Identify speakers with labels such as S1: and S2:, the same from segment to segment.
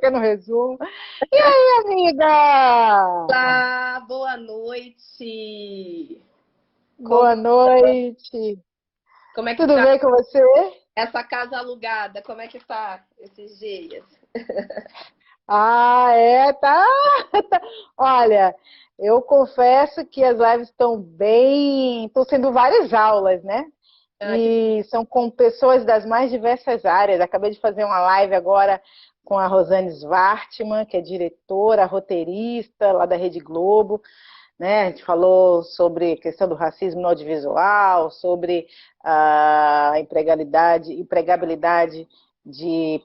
S1: pequeno resumo. E aí, amiga?
S2: Olá, boa noite. Como,
S1: Boa noite.
S2: como é que
S1: Tudo
S2: tá
S1: bem com você?
S2: essa casa alugada? Como é que tá esses dias?
S1: Ah, é, tá. Olha, eu confesso que as lives estão bem. Estão sendo várias aulas, né?
S2: Ah, que
S1: E são com pessoas das mais diversas áreas. Acabei de fazer uma live agora com a Rosane Svartman, que é diretora, roteirista lá da Rede Globo. Né? A gente falou sobre a questão do racismo no audiovisual, sobre a empregabilidade de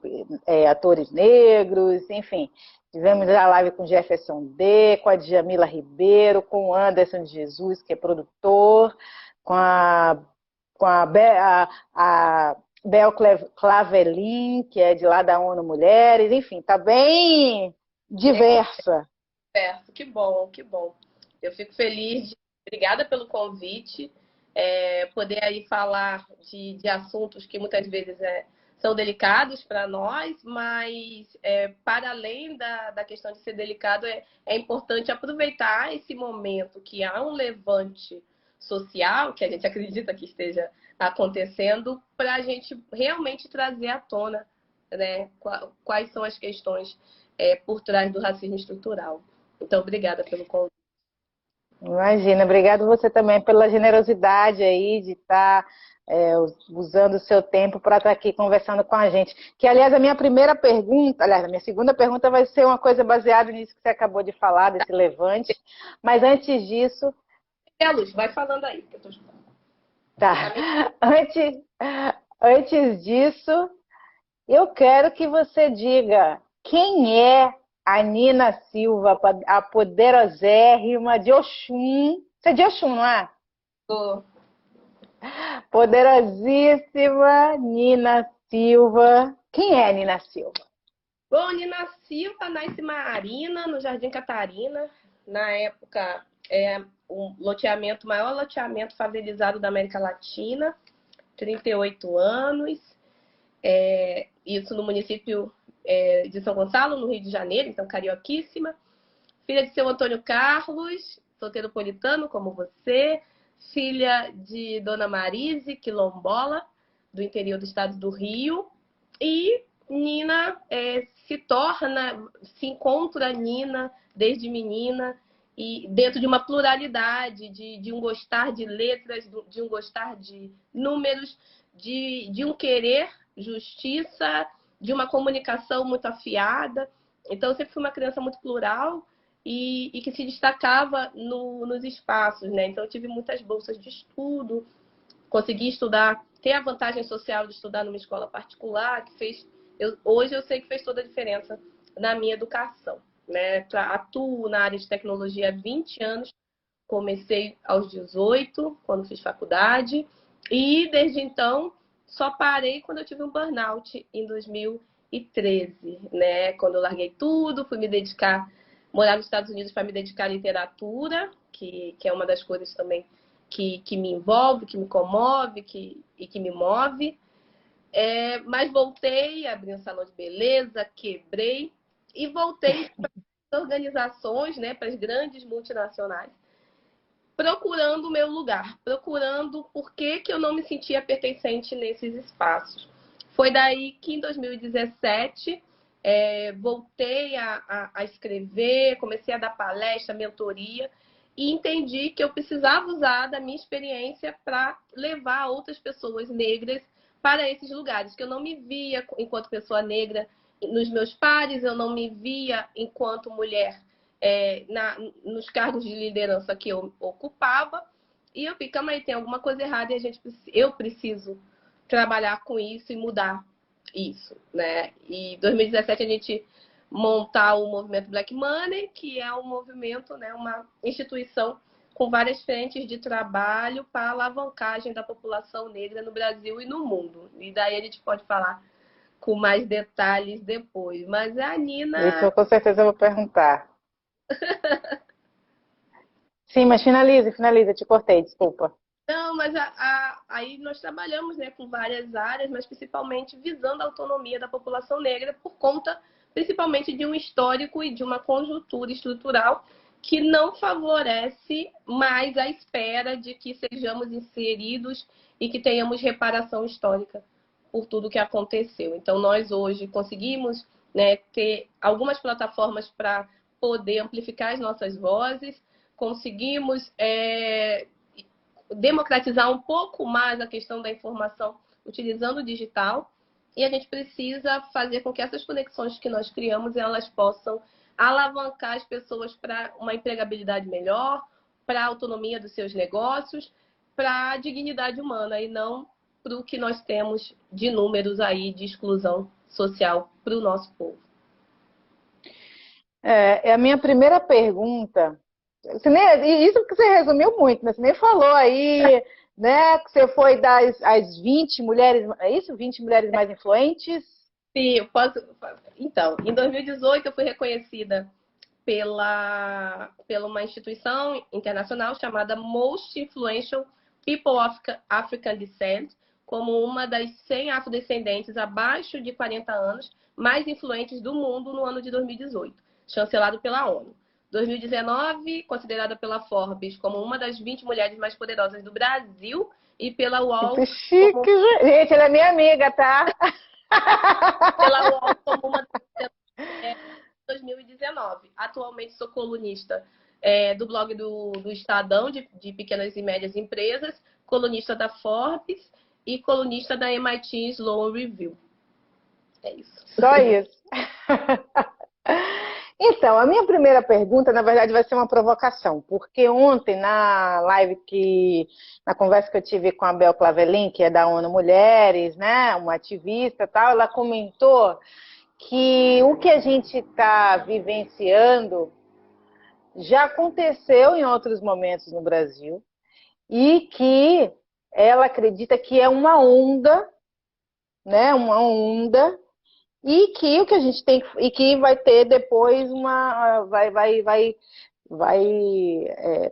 S1: atores negros, enfim. Tivemos a live com Jefferson D, com a Djamila Ribeiro, com o Anderson de Jesus, que é produtor, com a Bel Clavelin, que é de lá da ONU Mulheres, enfim, está bem diversa.
S2: certo, que bom, que bom. Eu fico feliz, obrigada pelo convite, poder aí falar de assuntos que muitas vezes são delicados para nós, mas para além da questão de ser delicado, é importante aproveitar esse momento que há um levante social, que a gente acredita que esteja acontecendo, para a gente realmente trazer à tona, né, quais são as questões por trás do racismo estrutural. Então, obrigada pelo convite.
S1: Imagina, obrigado você também pela generosidade aí de estar usando o seu tempo para estar aqui conversando com a gente. Que, aliás, a minha primeira pergunta, aliás, a minha segunda pergunta vai ser uma coisa baseada nisso que você acabou de falar, desse levante. Mas antes disso,
S2: E a Luz, vai falando aí, que eu tô escutando.
S1: tá.
S2: Tá me...
S1: Antes, antes disso, eu quero que você diga quem é a Nina Silva, a poderosérrima de Oxum. Você é de Oxum, não é?
S2: Tô.
S1: Poderosíssima Nina Silva. Quem é Nina Silva?
S2: Bom, Nina Silva nasce em Marina, no Jardim Catarina. Na época, o loteamento, maior loteamento favelizado da América Latina, 38 anos. Isso no município de São Gonçalo, no Rio de Janeiro, então carioquíssima. Filha de seu Antônio Carlos, soteropolitano como você. Filha de Dona Marise, quilombola, do interior do estado do Rio. E Nina se encontra Nina desde menina e dentro de uma pluralidade, de um gostar de letras, de um gostar de números, de um querer justiça, de uma comunicação muito afiada. Então, eu sempre fui uma criança muito plural e que se destacava nos espaços, né? Então, eu tive muitas bolsas de estudo, consegui estudar, ter a vantagem social de estudar numa escola particular, que fez. Hoje eu sei que fez toda a diferença na minha educação. Né? Atuo na área de tecnologia há 20 anos, comecei aos 18, quando fiz faculdade, e desde então só parei quando eu tive um burnout em 2013, né? Quando eu larguei tudo, fui me dedicar, morar nos Estados Unidos para me dedicar à literatura, que é uma das coisas também que me envolve, que me comove e que me move. Mas voltei, abri um salão de beleza, quebrei e voltei para as organizações, né, para as grandes multinacionais, procurando o meu lugar, procurando por que eu não me sentia pertencente nesses espaços. Foi daí que em 2017 voltei a escrever, comecei a dar palestra, mentoria, e entendi que eu precisava usar da minha experiência para levar outras pessoas negras para esses lugares, que eu não me via enquanto pessoa negra nos meus pares, eu não me via enquanto mulher nos cargos de liderança que eu ocupava, e eu fico, mas tem alguma coisa errada e eu preciso trabalhar com isso e mudar isso, né? E em 2017 a gente montar o movimento Black Money, que é um movimento, né, uma instituição com várias frentes de trabalho para a alavancagem da população negra no Brasil e no mundo. E daí a gente pode falar com mais detalhes depois. Mas a
S1: Isso
S2: Nina
S1: eu com certeza vou perguntar. Sim, mas finaliza, te cortei, desculpa.
S2: Não, mas aí nós trabalhamos, né, com várias áreas, mas principalmente visando a autonomia da população negra por conta principalmente de um histórico e de uma conjuntura estrutural que não favorece mais a espera de que sejamos inseridos e que tenhamos reparação histórica por tudo que aconteceu. Então, nós hoje conseguimos, né, ter algumas plataformas para poder amplificar as nossas vozes, conseguimos democratizar um pouco mais a questão da informação utilizando o digital, e a gente precisa fazer com que essas conexões que nós criamos, elas possam alavancar as pessoas para uma empregabilidade melhor, para a autonomia dos seus negócios, para a dignidade humana, e não para o que nós temos de números aí de exclusão social para o nosso povo.
S1: É a minha primeira pergunta. Isso que você resumiu muito, né? Você nem falou aí, né? Que você foi das as 20 mulheres, é isso? 20 mulheres mais influentes?
S2: Sim, eu posso. Então, em 2018 eu fui reconhecida pela uma instituição internacional chamada Most Influential People of African Descent, como uma das 100 afrodescendentes abaixo de 40 anos mais influentes do mundo no ano de 2018, chancelado pela ONU. 2019, considerada pela Forbes como uma das 20 mulheres mais poderosas do Brasil e pela UOL.
S1: Que chique, como... gente, ela é minha amiga, tá?
S2: Pela UOL como uma das 2019. Atualmente sou colunista do blog do Estadão, de pequenas e médias empresas, colunista da Forbes e colunista da MIT Sloan Review. É isso.
S1: Só isso. Então, a minha primeira pergunta, na verdade, vai ser uma provocação, porque ontem, na conversa que eu tive com a Bel Clavelin, que é da ONU Mulheres, né, uma ativista e tal, ela comentou que o que a gente está vivenciando já aconteceu em outros momentos no Brasil e que ela acredita que é uma onda, né, uma onda, e que o que a gente tem e que vai ter depois vai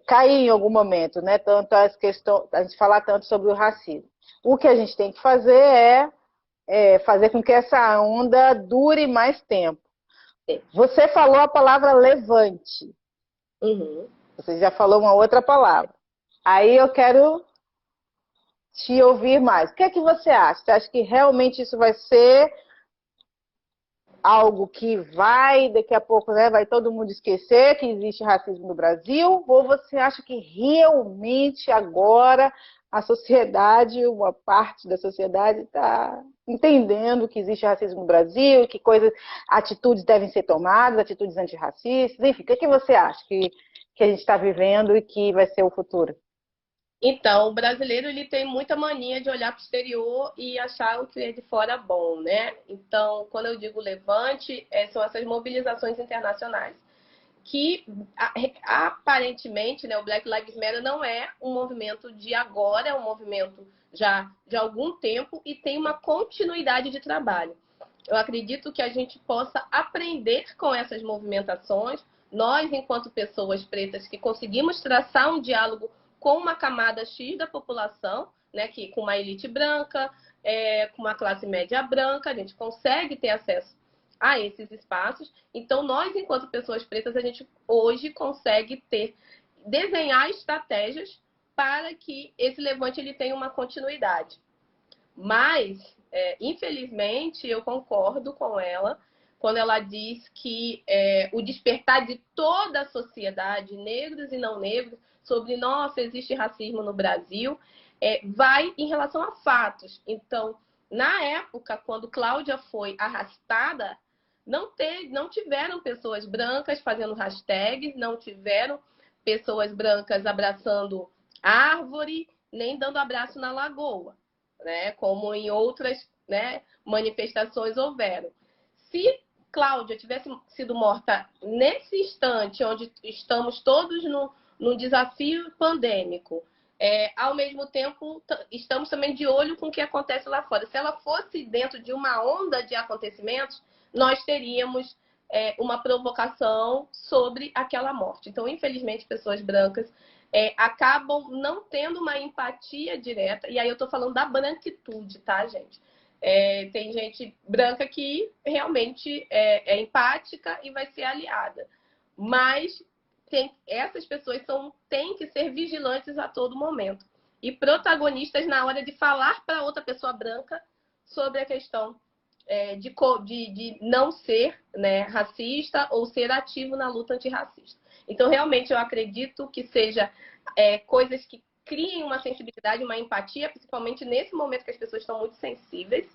S1: cair em algum momento, né? Tanto as questões, a gente falar tanto sobre o racismo. O que a gente tem que fazer é fazer com que essa onda dure mais tempo. Você falou a palavra levante.
S2: Uhum.
S1: Você já falou uma outra palavra. Aí eu quero te ouvir mais. O que é que você acha? Você acha que realmente isso vai ser algo que daqui a pouco, né, vai todo mundo esquecer que existe racismo no Brasil? Ou você acha que realmente agora a sociedade, uma parte da sociedade está entendendo que existe racismo no Brasil, que atitudes devem ser tomadas, atitudes antirracistas, enfim, o que você acha que a gente está vivendo e que vai ser o futuro?
S2: Então, o brasileiro ele tem muita mania de olhar para o exterior e achar o que é de fora bom, né? Então, quando eu digo levante, são essas mobilizações internacionais que, aparentemente, né, o Black Lives Matter não é um movimento de agora, é um movimento já de algum tempo e tem uma continuidade de trabalho. Eu acredito que a gente possa aprender com essas movimentações, nós, enquanto pessoas pretas, que conseguimos traçar um diálogo com uma camada X da população, né, com uma elite branca, com uma classe média branca, a gente consegue ter acesso a esses espaços. Então, nós, enquanto pessoas pretas, a gente hoje consegue desenhar estratégias para que esse levante ele tenha uma continuidade. Mas, infelizmente, eu concordo com ela quando ela diz que o despertar de toda a sociedade, negros e não negros, sobre, nossa, existe racismo no Brasil, vai em relação a fatos. Então, na época, quando Cláudia foi arrastada, não tiveram pessoas brancas fazendo hashtags, não tiveram pessoas brancas abraçando árvore, nem dando abraço na lagoa, né? Como em outras, né, manifestações houveram. Se Cláudia tivesse sido morta nesse instante, onde estamos todos num desafio pandêmico, ao mesmo tempo, estamos também de olho com o que acontece lá fora. Se ela fosse dentro de uma onda de acontecimentos, nós teríamos uma provocação sobre aquela morte. Então, infelizmente, pessoas brancas acabam não tendo uma empatia direta, e aí eu estou falando da branquitude, tá, gente? Tem gente branca que realmente é empática e vai ser aliada. Mas essas pessoas têm que ser vigilantes a todo momento. E protagonistas na hora de falar para outra pessoa branca sobre a questão de não ser, né, racista ou ser ativo na luta antirracista. Então, realmente, eu acredito que seja coisas que criem uma sensibilidade, uma empatia, principalmente nesse momento que as pessoas estão muito sensíveis,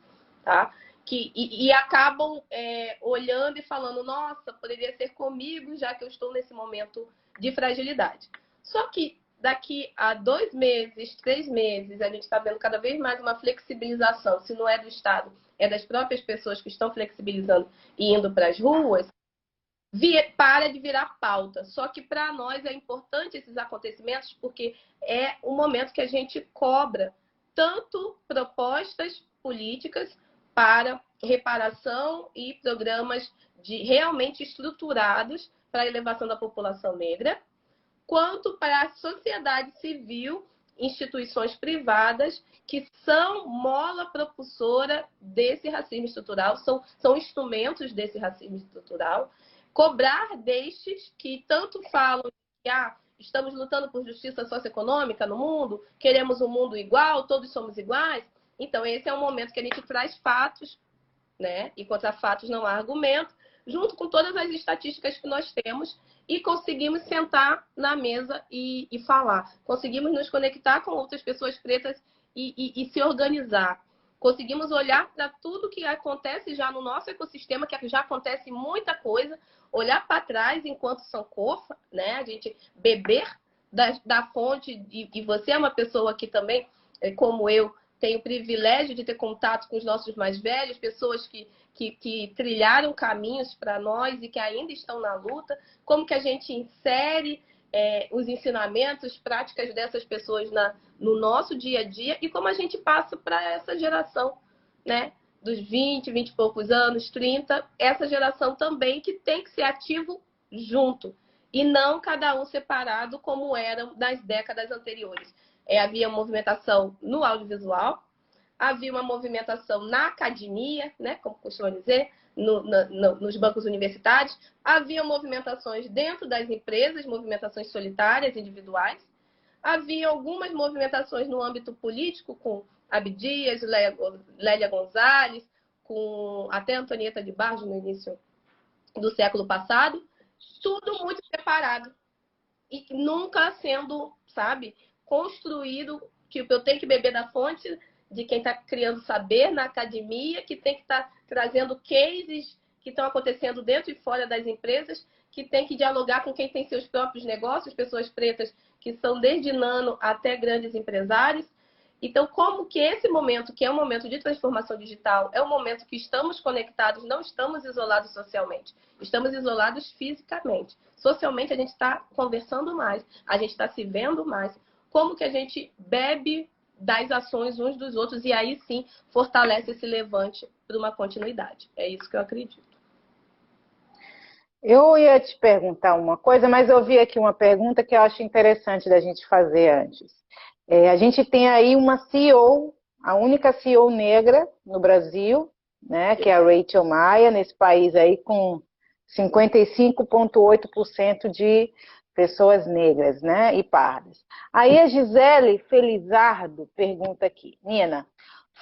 S2: tá? E acabam olhando e falando, nossa, poderia ser comigo, já que eu estou nesse momento de fragilidade. Só que daqui a 2 meses, 3 meses, a gente está vendo cada vez mais uma flexibilização. Se não é do Estado, é das próprias pessoas que estão flexibilizando e indo para as ruas, para de virar pauta. Só que para nós é importante esses acontecimentos porque é um momento que a gente cobra tanto propostas políticas para reparação e programas realmente estruturados para a elevação da população negra, quanto para a sociedade civil, instituições privadas que são mola propulsora desse racismo estrutural, são instrumentos desse racismo estrutural, cobrar destes que tanto falam que estamos lutando por justiça socioeconômica no mundo, queremos um mundo igual, todos somos iguais. Então, esse é um momento que a gente traz fatos, né? E contra fatos não há argumento, junto com todas as estatísticas que nós temos, e conseguimos sentar na mesa e falar. Conseguimos nos conectar com outras pessoas pretas e se organizar. Conseguimos olhar para tudo que acontece já no nosso ecossistema, que já acontece muita coisa, olhar para trás enquanto Sankofa, né? A gente beber da fonte, e você é uma pessoa que também, como eu, tem o privilégio de ter contato com os nossos mais velhos, pessoas que trilharam caminhos para nós e que ainda estão na luta. Como que a gente insere os ensinamentos, práticas dessas pessoas no nosso dia a dia e como a gente passa para essa geração, né? Dos 20 e poucos anos, 30, essa geração também que tem que ser ativo junto e não cada um separado como eram nas décadas anteriores. Havia movimentação no audiovisual, havia uma movimentação na academia, né, como costuma dizer, nos bancos universitários, havia movimentações dentro das empresas, movimentações solitárias, individuais, havia algumas movimentações no âmbito político, com Abdias, Lélia Gonzalez, com até Antonieta de Barros no início do século passado, tudo muito separado e nunca sendo, sabe, construído, tipo, eu tenho que beber da fonte de quem está criando saber na academia, que tem que estar trazendo cases que estão acontecendo dentro e fora das empresas, que tem que dialogar com quem tem seus próprios negócios, pessoas pretas que são desde nano até grandes empresários. Então, como que esse momento, que é um momento de transformação digital, é um momento que estamos conectados, não estamos isolados socialmente, estamos isolados fisicamente. Socialmente, a gente está conversando mais, a gente está se vendo mais. Como que a gente bebe das ações uns dos outros e aí sim fortalece esse levante para uma continuidade. É isso que eu acredito.
S1: Eu ia te perguntar uma coisa, mas eu vi aqui uma pergunta que eu acho interessante da gente fazer antes. A gente tem aí uma CEO, a única CEO negra no Brasil, né, que é a Rachel Maia, nesse país aí com 55,8% de pessoas negras, né, e pardas. Aí a Gisele Felizardo pergunta aqui, Nina,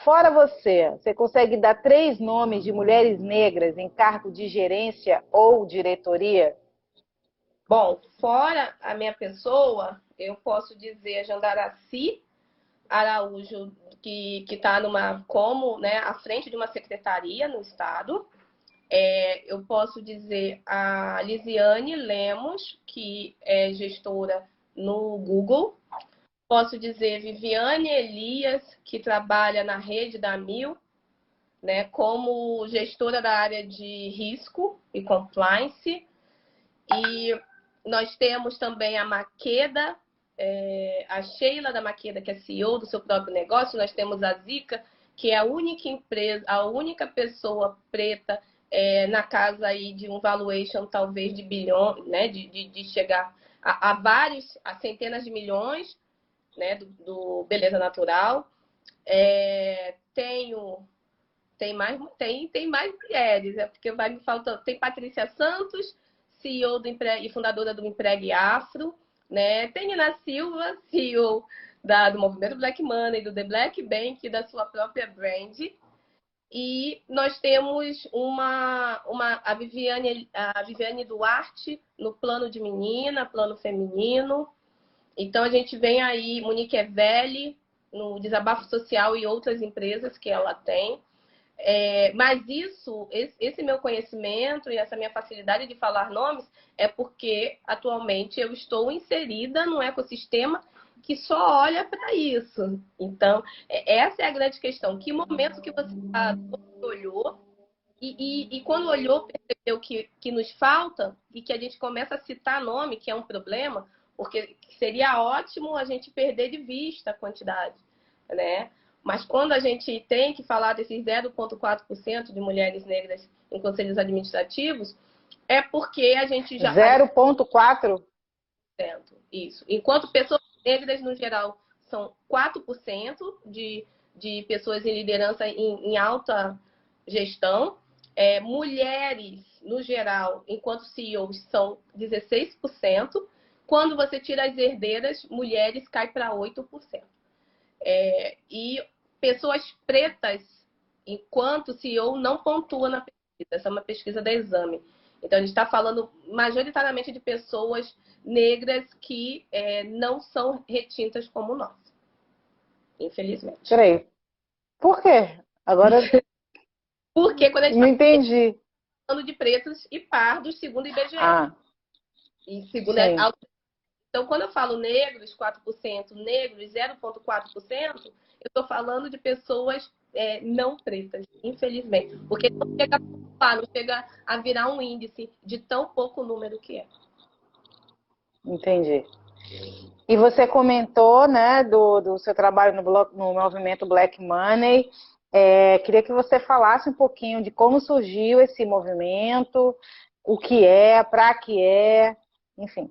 S1: fora você consegue dar 3 nomes de mulheres negras em cargo de gerência ou diretoria?
S2: Bom, fora a minha pessoa, eu posso dizer a Jandaraci Araújo, que está como, né, à frente de uma secretaria no Estado. Eu posso dizer a Lisiane Lemos, que é gestora no Google. Posso dizer Viviane Elias, que trabalha na rede da Mil, né, como gestora da área de risco e compliance. E nós temos também a Maqueda, a Sheila da Maqueda, que é CEO do seu próprio negócio. Nós temos a Zica, que é a única empresa, a única pessoa preta na casa aí de um valuation talvez de bilhões, né, de chegar a centenas de milhões, né, do Beleza Natural. Tenho Tem mais mulheres, é porque vai me faltando. Tem Patrícia Santos, CEO e fundadora do Empregue Afro, né? Tem Nina Silva, CEO do movimento Black Money, do The Black Bank, da sua própria brand. E nós temos a Viviane Duarte no plano de menina, plano feminino. Então a gente vem aí, Monique Evelli, no Desabafo Social e outras empresas que ela tem. Mas esse meu conhecimento e essa minha facilidade de falar nomes é porque atualmente eu estou inserida num ecossistema que só olha para isso. Então, essa é a grande questão. Que momento que você olhou e quando olhou, percebeu que nos falta e que a gente começa a citar nome, que é um problema, porque seria ótimo a gente perder de vista a quantidade, né? Mas quando a gente tem que falar desses 0,4% de mulheres negras em conselhos administrativos, é porque a gente já...
S1: 0,4%?
S2: Isso. Enquanto pessoas negras, no geral, são 4% de pessoas em liderança em alta gestão. Mulheres, no geral, enquanto CEOs, são 16%. Quando você tira as herdeiras, mulheres cai para 8%. E pessoas pretas, enquanto CEO, não pontua na pesquisa. Essa é uma pesquisa da Exame. Então, a gente está falando majoritariamente de pessoas negras que não são retintas como nós. Infelizmente.
S1: Peraí. Por quê? Agora...
S2: Porque quando a gente
S1: não entendi.
S2: está falando de pretos e pardos, segundo o IBGE. E segundo Então, quando eu falo negros, 4%, negros, 0,4%, eu estou falando de pessoas não pretas, infelizmente. Porque não chega a virar um índice de tão pouco número que é.
S1: Entendi. E você comentou, né, do seu trabalho no movimento Black Money. Queria que você falasse um pouquinho de como surgiu esse movimento, o que é, para que é, enfim.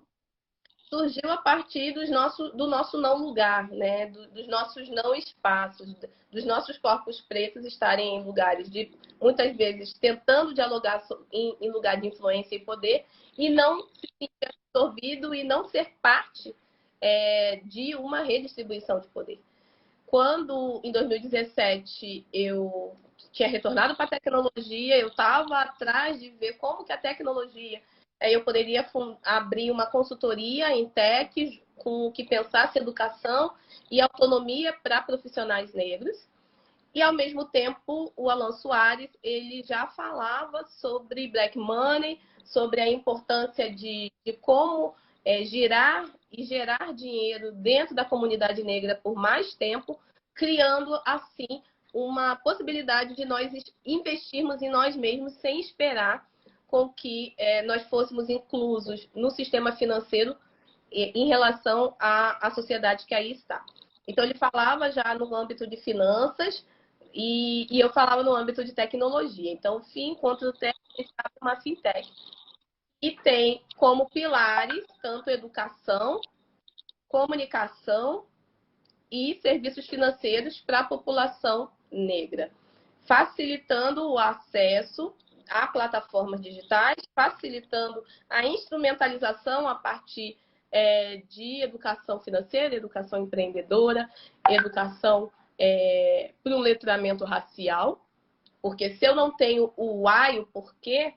S2: Surgiu a partir do nosso não lugar, né? Dos nossos não espaços, dos nossos corpos pretos estarem em lugares de, muitas vezes, tentando dialogar em lugar de influência e poder, e não se sentir absorvido e não ser parte de uma redistribuição de poder. Quando, em 2017, eu tinha retornado para a tecnologia, eu estava atrás de ver como que a tecnologia... eu poderia abrir uma consultoria em tech com o que pensasse educação e autonomia para profissionais negros. E, ao mesmo tempo, o Alan Soares ele já falava sobre Black Money, sobre a importância de como girar e gerar dinheiro dentro da comunidade negra por mais tempo, criando, assim, uma possibilidade de nós investirmos em nós mesmos sem esperar com que nós fôssemos inclusos no sistema financeiro em relação à sociedade que aí está. Então, ele falava já no âmbito de finanças e eu falava no âmbito de tecnologia. Então, o FII, enquanto tech, está uma fintech. E tem como pilares tanto educação, comunicação e serviços financeiros para a população negra, facilitando o acesso a plataformas digitais, facilitando a instrumentalização a partir de educação financeira, educação empreendedora, educação para o letramento racial, porque se eu não tenho o why, o porquê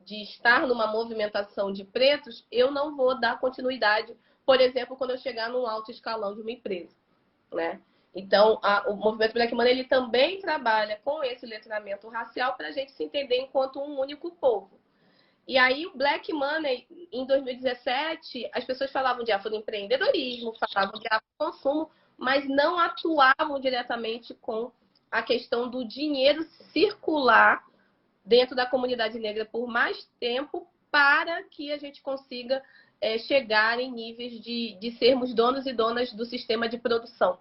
S2: de estar numa movimentação de pretos, eu não vou dar continuidade, por exemplo, quando eu chegar num alto escalão de uma empresa, né? Então, o movimento Black Money ele também trabalha com esse letramento racial para a gente se entender enquanto um único povo. E aí, o Black Money, em 2017, as pessoas falavam de afroempreendedorismo, falavam de afroconsumo, mas não atuavam diretamente com a questão do dinheiro circular dentro da comunidade negra por mais tempo para que a gente consiga chegar em níveis de sermos donos e donas do sistema de produção.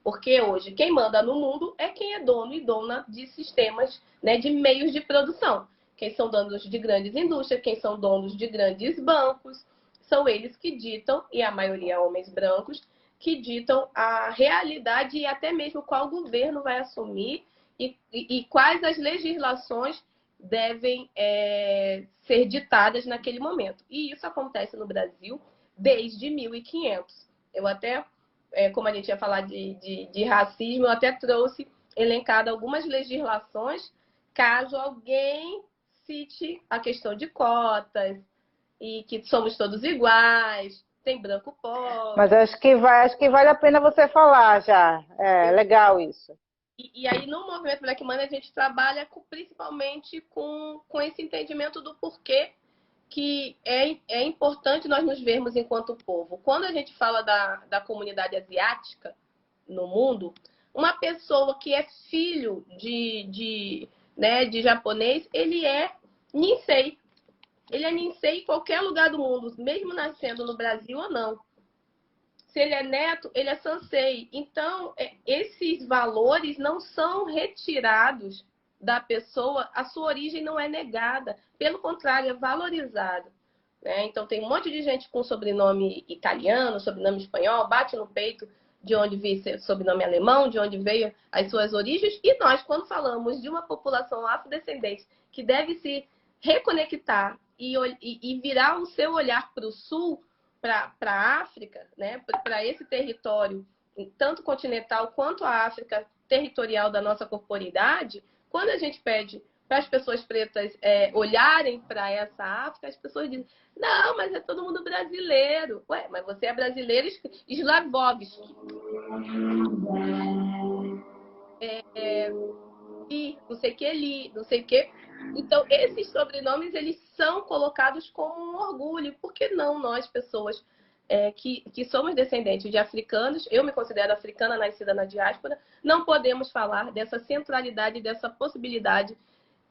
S2: Porque hoje quem manda no mundo é quem é dono e dona de sistemas, né, de meios de produção. Quem são donos de grandes indústrias, quem são donos de grandes bancos, são eles que ditam, e a maioria homens brancos, que ditam a realidade e até mesmo qual governo vai assumir e quais as legislações devem ser ditadas naquele momento. E isso acontece no Brasil desde 1500. Eu até, como a gente ia falar de racismo, eu até trouxe elencado algumas legislações, caso alguém cite a questão de cotas, e que somos todos iguais, tem branco pobre.
S1: Mas acho que vale a pena você falar já. É legal isso.
S2: E aí, no movimento Black Money, a gente trabalha principalmente com esse entendimento do porquê que é importante nós nos vermos enquanto povo. Quando a gente fala da comunidade asiática no mundo, uma pessoa que é filho de japonês, ele é Ninsei. Ele é Ninsei em qualquer lugar do mundo, mesmo nascendo no Brasil ou não. Se ele é neto, ele é Sansei. Então, esses valores não são retirados da pessoa, a sua origem não é negada. Pelo contrário, é valorizada. Né? Então, tem um monte de gente com sobrenome italiano, sobrenome espanhol, bate no peito de onde veio sobrenome alemão, de onde veio as suas origens. E nós, quando falamos de uma população afrodescendente que deve se reconectar e virar o seu olhar para o sul, para a África, né, para esse território, tanto continental quanto a África territorial da nossa corporidade, quando a gente pede para as pessoas pretas olharem para essa África, as pessoas dizem, não, mas é todo mundo brasileiro. Ué, mas você é brasileiro Slavovski. Não sei o que ali, não sei o que. Então, esses sobrenomes, eles são colocados como um orgulho. Por que não nós, pessoas que somos descendentes de africanos, eu me considero africana, nascida na diáspora, não podemos falar dessa centralidade, dessa possibilidade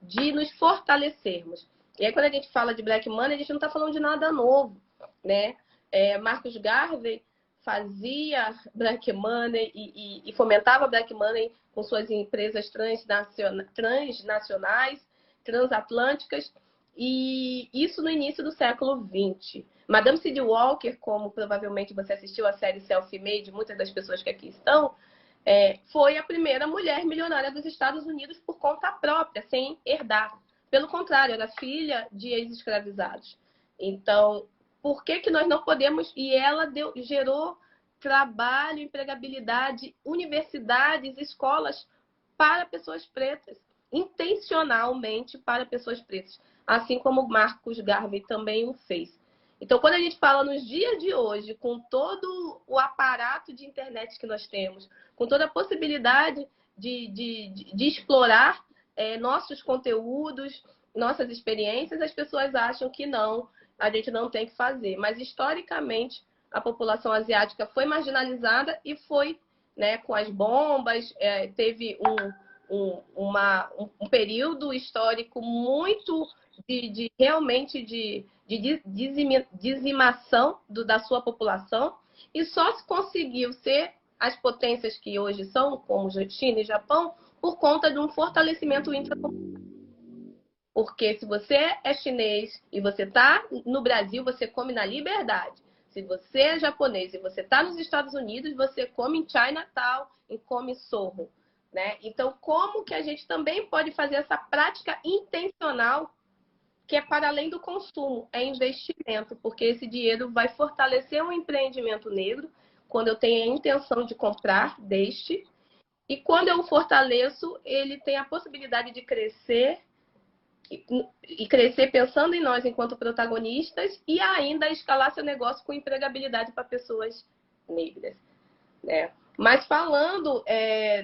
S2: de nos fortalecermos. E aí, quando a gente fala de Black Money, a gente não está falando de nada novo, né? Marcus Garvey fazia Black Money e fomentava Black Money com suas empresas transnacionais, transatlânticas, e isso no início do século XX. Madame C.D. Walker, como provavelmente você assistiu a série Self-Made, muitas das pessoas que aqui estão, foi a primeira mulher milionária dos Estados Unidos por conta própria, sem herdar. Pelo contrário, era filha de ex-escravizados. Então, por que nós não podemos... E ela gerou trabalho, empregabilidade, universidades, escolas para pessoas pretas, intencionalmente para pessoas pretas, assim como Marcus Garvey também o fez. Então, quando a gente fala nos dias de hoje, com todo o aparato de internet que nós temos, com toda a possibilidade de explorar nossos conteúdos, nossas experiências, as pessoas acham que não, a gente não tem que fazer. Mas, historicamente, a população asiática foi marginalizada e foi, né, com as bombas, teve um período histórico muito realmente de dizimação da sua população, e só se conseguiu ser as potências que hoje são, como China e Japão, por conta de um fortalecimento intracomunitário. Porque se você é chinês e você está no Brasil, você come na liberdade. Se você é japonês e você está nos Estados Unidos, você come em Chinatown e come Soho. Né? Então, como que a gente também pode fazer essa prática intencional, que é para além do consumo, é investimento, porque esse dinheiro vai fortalecer um empreendimento negro, quando eu tenho a intenção de comprar deste, e quando eu o fortaleço, ele tem a possibilidade de crescer, e crescer pensando em nós enquanto protagonistas, e ainda escalar seu negócio com empregabilidade para pessoas negras. Né? Mas falando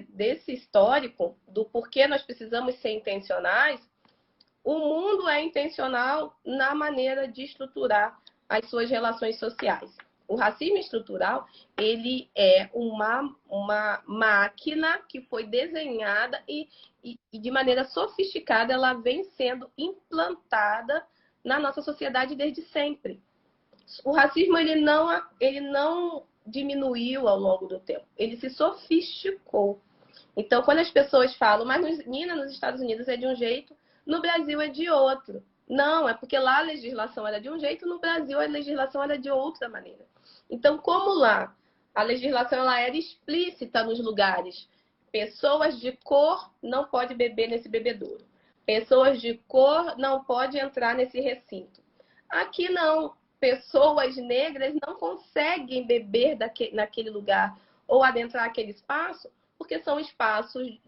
S2: desse histórico, do porquê nós precisamos ser intencionais, o mundo é intencional na maneira de estruturar as suas relações sociais. O racismo estrutural, ele é uma máquina que foi desenhada e de maneira sofisticada ela vem sendo implantada na nossa sociedade desde sempre. O racismo ele não diminuiu ao longo do tempo, ele se sofisticou. Então, quando as pessoas falam, mas Nina, nos Estados Unidos é de um jeito, no Brasil é de outro. Não, é porque lá a legislação era de um jeito, no Brasil a legislação era de outra maneira. Então, como lá a legislação ela era explícita nos lugares Pessoas de cor não podem beber nesse bebedouro. Pessoas de cor não podem entrar nesse recinto. Aqui não. Pessoas negras não conseguem beber naquele lugar ou adentrar aquele espaço, porque são espaços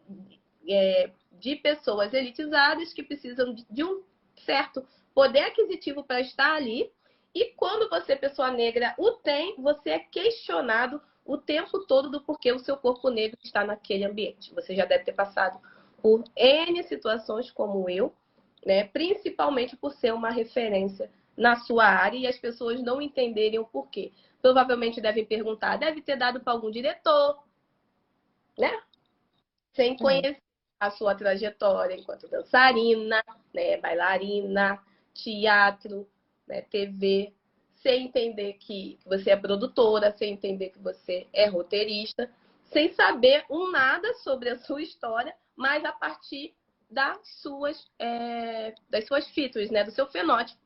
S2: de pessoas elitizadas que precisam de um certo poder aquisitivo para estar ali. E quando você, pessoa negra, o tem, você é questionado o tempo todo do porquê o seu corpo negro está naquele ambiente. Você já deve ter passado por N situações como eu, né? Principalmente por ser uma referência na sua área e as pessoas não entenderem o porquê. Provavelmente devem perguntar, deve ter dado para algum diretor, né? Sem conhecer a sua trajetória enquanto dançarina, né? Bailarina, teatro, né? TV, sem entender que você é produtora, sem entender que você é roteirista, sem saber nada sobre a sua história, mas a partir das suas features, né? Do seu fenótipo.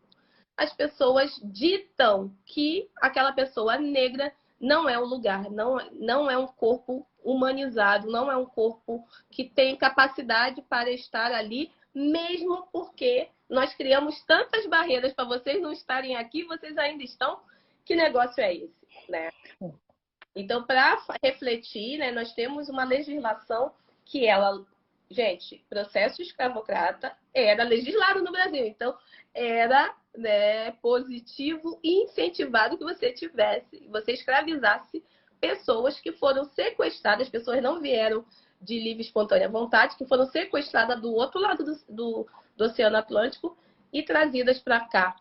S2: As pessoas ditam que aquela pessoa negra não é um lugar, não é um corpo humanizado, não é um corpo que tem capacidade para estar ali, mesmo porque nós criamos tantas barreiras para vocês não estarem aqui, vocês ainda estão. Que negócio é esse, né? Então, para refletir, né, nós temos uma legislação que ela... Gente, processo escravocrata era legislado no Brasil, então era, né, positivo e incentivado que você escravizasse pessoas que foram sequestradas, pessoas não vieram de livre e espontânea vontade, que foram sequestradas do outro lado do Oceano Atlântico e trazidas para cá.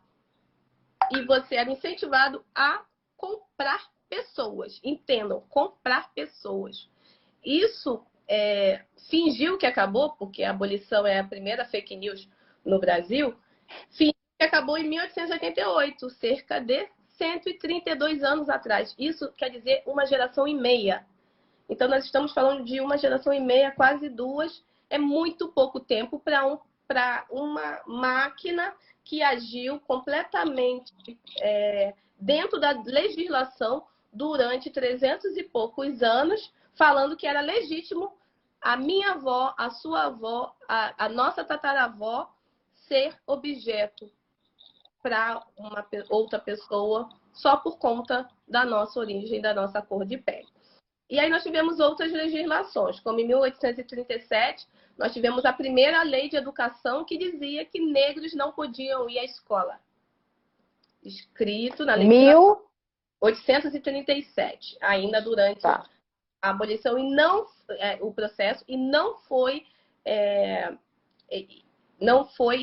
S2: E você era incentivado a comprar pessoas. Entendam, comprar pessoas. Isso fingiu que acabou, porque a abolição é a primeira fake news no Brasil, fingiu que acabou em 1888, cerca de 132 anos atrás. Isso quer dizer uma geração e meia. Então, nós estamos falando de uma geração e meia, quase duas. É muito pouco tempo para uma máquina que agiu completamente dentro da legislação durante 300 e poucos anos, falando que era legítimo a minha avó, a sua avó, a nossa tataravó ser objeto para uma outra pessoa só por conta da nossa origem, da nossa cor de pele. E aí nós tivemos outras legislações, como em 1837, nós tivemos a primeira lei de educação que dizia que negros não podiam ir à escola. Escrito na lei 1837, ainda durante a abolição e não o processo, e não foi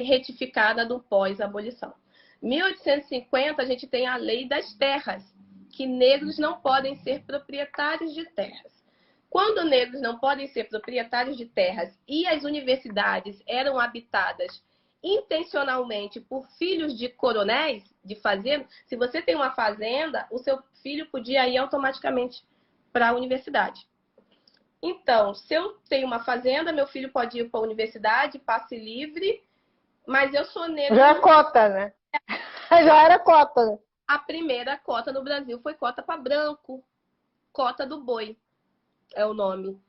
S2: retificada do pós-abolição. Em 1850, a gente tem a lei das terras, que negros não podem ser proprietários de terras. Quando negros não podem ser proprietários de terras e as universidades eram habitadas intencionalmente por filhos de coronéis de fazenda, se você tem uma fazenda, o seu filho podia ir automaticamente para a universidade. Então, se eu tenho uma fazenda, meu filho pode ir para a universidade, passe livre, mas eu sou negro.
S1: Já é cota, né? Já era cota, né?
S2: A primeira cota no Brasil foi cota para branco. Cota do boi é o nome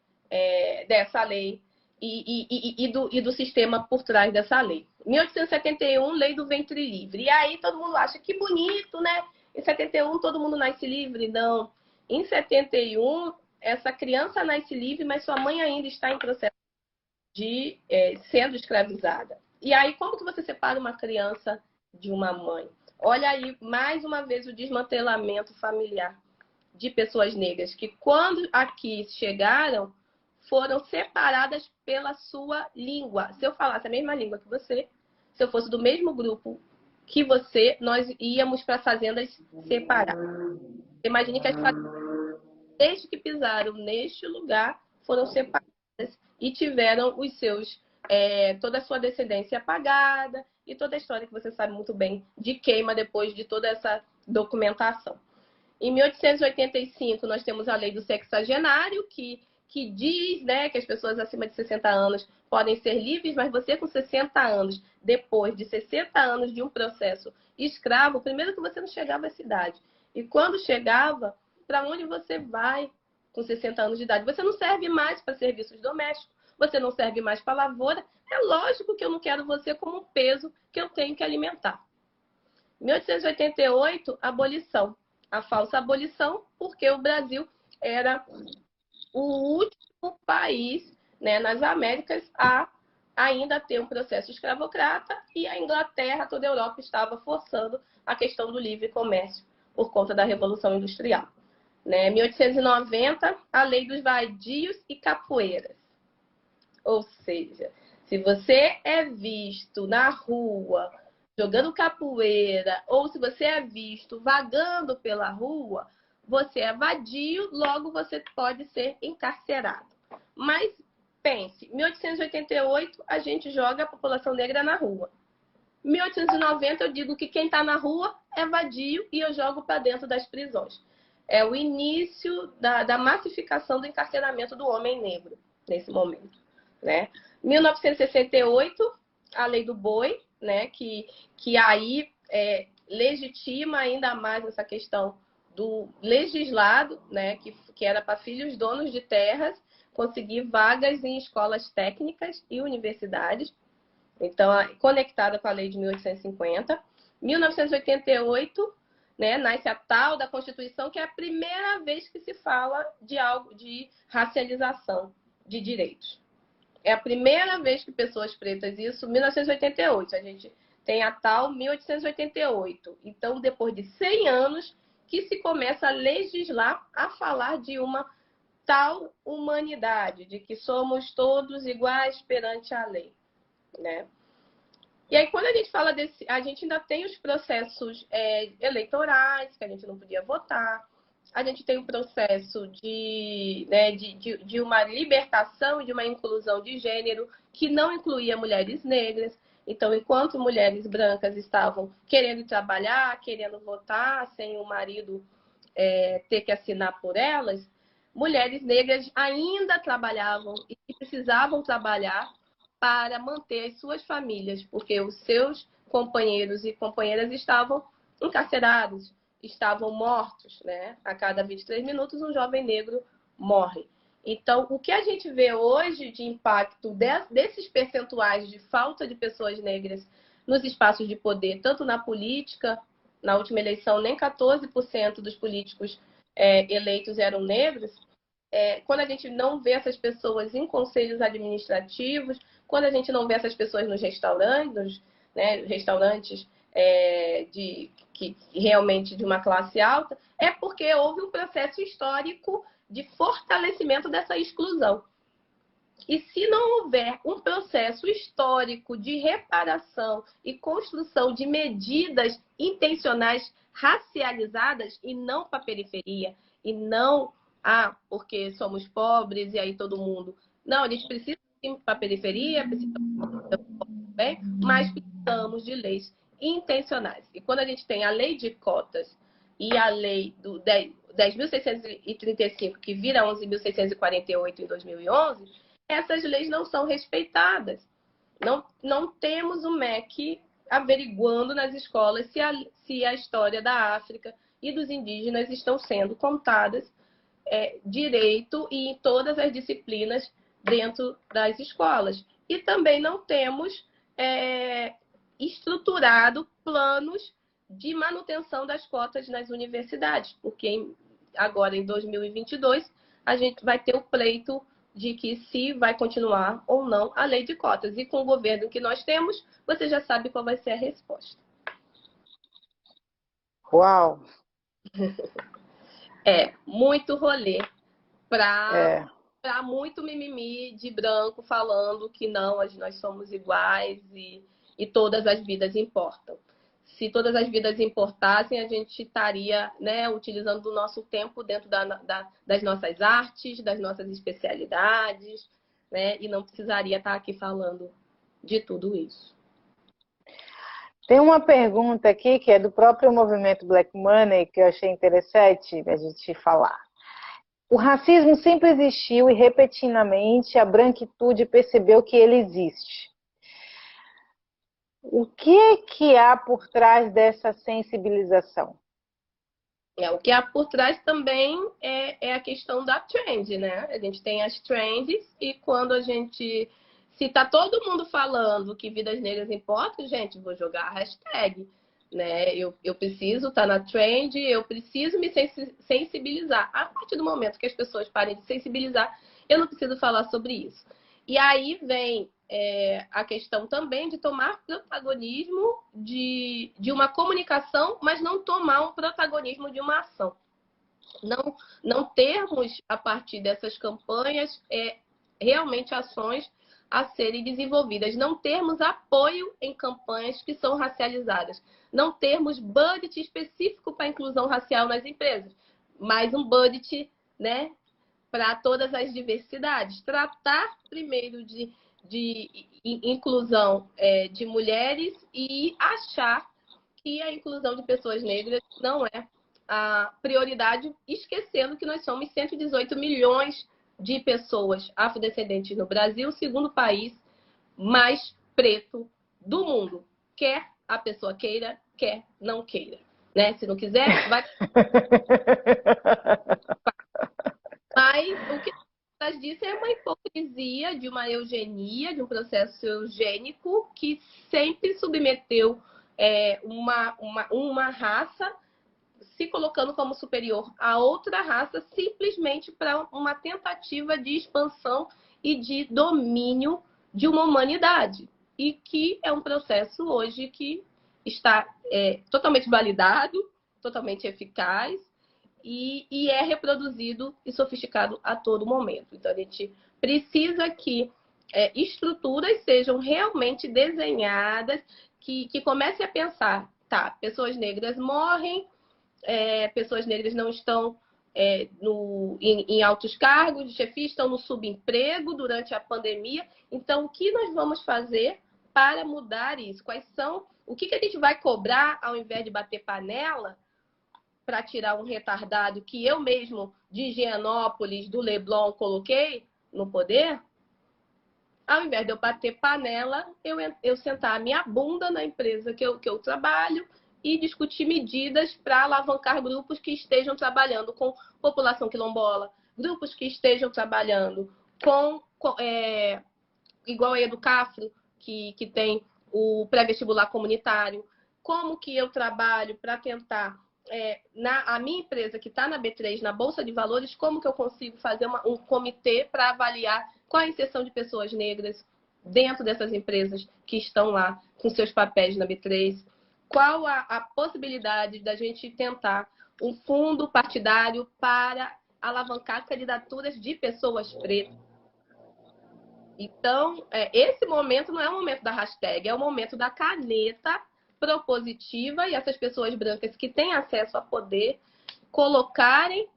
S2: dessa lei e do sistema por trás dessa lei. 1871, lei do ventre livre. E aí todo mundo acha que bonito, né? Em 71 todo mundo nasce livre. Não. Em 71, essa criança nasce livre, mas sua mãe ainda está em processo de sendo escravizada. E aí, como que você separa uma criança de uma mãe? Olha aí, mais uma vez, o desmantelamento familiar de pessoas negras, que quando aqui chegaram, foram separadas pela sua língua. Se eu falasse a mesma língua que você, se eu fosse do mesmo grupo que você, nós íamos para fazendas separadas. Imagine que as fazendas, desde que pisaram neste lugar, foram separadas e tiveram os seus, toda a sua descendência apagada e toda a história que você sabe muito bem de queima depois de toda essa documentação. Em 1885, nós temos a lei do sexagenário, que diz, né, que as pessoas acima de 60 anos podem ser livres, mas você com 60 anos, depois de 60 anos de um processo escravo, primeiro que você não chegava à cidade. E quando chegava, para onde você vai? com 60 anos de idade. Você não serve mais para serviços domésticos, você não serve mais para lavoura. É lógico que eu não quero você como um peso que eu tenho que alimentar. 1888, abolição. A falsa abolição, porque o Brasil era o último país, né, nas Américas a ainda ter um processo escravocrata, e a Inglaterra, toda a Europa estava forçando a questão do livre comércio por conta da Revolução Industrial. Né? 1890, a lei dos vadios e capoeiras. Ou seja, se você é visto na rua jogando capoeira, ou se você é visto vagando pela rua, você é vadio, logo você pode ser encarcerado. Mas pense, 1888 a gente joga a população negra na rua. 1890 eu digo que quem está na rua é vadio e eu jogo para dentro das prisões. É o início da massificação do encarceramento do homem negro nesse momento. Né? 1968, a lei do boi, né? que aí legitima ainda mais essa questão do legislado, né? que era para filhos donos de terras conseguir vagas em escolas técnicas e universidades. Então, conectada com a lei de 1850. 1988, né, nasce a tal da Constituição, que é a primeira vez que se fala de algo de racialização de direitos. É a primeira vez que pessoas pretas, isso, 1988, a gente tem a tal 1888. Então, depois de 100 anos, que se começa a legislar, a falar de uma tal humanidade, de que somos todos iguais perante a lei. Né? E aí, quando a gente fala desse... A gente ainda tem os processos eleitorais, que a gente não podia votar. A gente tem o processo de uma libertação e de uma inclusão de gênero que não incluía mulheres negras. Então, enquanto mulheres brancas estavam querendo trabalhar, querendo votar, sem o marido ter que assinar por elas, mulheres negras ainda trabalhavam e precisavam trabalhar para manter as suas famílias, porque os seus companheiros e companheiras estavam encarcerados, estavam mortos, né? A cada 23 minutos um jovem negro morre. Então, o que a gente vê hoje de impacto desses percentuais de falta de pessoas negras nos espaços de poder, tanto na política, na última eleição nem 14% dos políticos eleitos eram negros, quando a gente não vê essas pessoas em conselhos administrativos, quando a gente não vê essas pessoas nos restaurantes, né, restaurantes que realmente de uma classe alta, é porque houve um processo histórico de fortalecimento dessa exclusão. E se não houver um processo histórico de reparação e construção de medidas intencionais racializadas, e não para a periferia, e não porque somos pobres e aí todo mundo... Não, a gente precisa ir para a periferia, precisa bem, mas precisamos de leis intencionais. E quando a gente tem a lei de cotas e a lei do 10.635, que vira 11.648 em 2011, essas leis não são respeitadas. Não temos o MEC averiguando nas escolas se a história da África e dos indígenas estão sendo contadas direito e em todas as disciplinas dentro das escolas. E também não temos estruturado planos de manutenção das cotas nas universidades, porque agora em 2022 a gente vai ter o pleito de que se vai continuar ou não a lei de cotas. E com o governo que nós temos, você já sabe qual vai ser a resposta.
S1: Uau!
S2: Muito rolê para muito mimimi de branco falando que não, nós somos iguais e todas as vidas importam. Se todas as vidas importassem, a gente estaria, né, utilizando o nosso tempo dentro das nossas artes, das nossas especialidades, né, e não precisaria estar aqui falando de tudo isso.
S1: Tem uma pergunta aqui que é do próprio movimento Black Money, que eu achei interessante a gente falar. O racismo sempre existiu e, repetidamente, a branquitude percebeu que ele existe. O que há por trás dessa sensibilização?
S2: O que há por trás também é a questão da trend, né? A gente tem as trends e quando a gente... Se tá todo mundo falando que vidas negras importam, gente, vou jogar a hashtag, né? Eu preciso estar na trend, eu preciso me sensibilizar. A partir do momento que as pessoas parem de sensibilizar, eu não preciso falar sobre isso. E aí vem a questão também de tomar protagonismo de uma comunicação, mas não tomar um protagonismo de uma ação. Não termos, a partir dessas campanhas, realmente ações a serem desenvolvidas. Não termos apoio em campanhas que são racializadas. Não termos budget específico para a inclusão racial nas empresas, mas um budget, né, para todas as diversidades. Tratar primeiro de inclusão de mulheres e achar que a inclusão de pessoas negras não é a prioridade, esquecendo que nós somos 118 milhões de pessoas afrodescendentes no Brasil, o segundo país mais preto do mundo. Quer a pessoa queira, quer não queira. Né? Se não quiser, vai... Mas o que nós disse é uma hipocrisia de uma eugenia, de um processo eugênico que sempre submeteu uma raça se colocando como superior a outra raça simplesmente para uma tentativa de expansão e de domínio de uma humanidade. E que é um processo hoje que está totalmente validado, totalmente eficaz e é reproduzido e sofisticado a todo momento. Então, a gente precisa que estruturas sejam realmente desenhadas, que comecem a pensar, tá, pessoas negras morrem, pessoas negras não estão em altos cargos de chefia, estão no subemprego durante a pandemia. Então, o que nós vamos fazer para mudar isso? O que a gente vai cobrar ao invés de bater panela para tirar um retardado que eu mesmo, de Higienópolis, do Leblon, coloquei no poder? Ao invés de eu bater panela, eu sentar a minha bunda na empresa que eu trabalho e discutir medidas para alavancar grupos que estejam trabalhando com população quilombola, grupos que estejam trabalhando igual a Educafro, que tem o pré-vestibular comunitário. Como que eu trabalho para tentar, a minha empresa que está na B3, na Bolsa de Valores, como que eu consigo fazer um comitê para avaliar qual a inserção de pessoas negras dentro dessas empresas que estão lá com seus papéis na B3? Qual a possibilidade da gente tentar um fundo partidário para alavancar candidaturas de pessoas pretas? Então, esse momento não é o momento da hashtag, é o momento da caneta propositiva e essas pessoas brancas que têm acesso a poder colocarem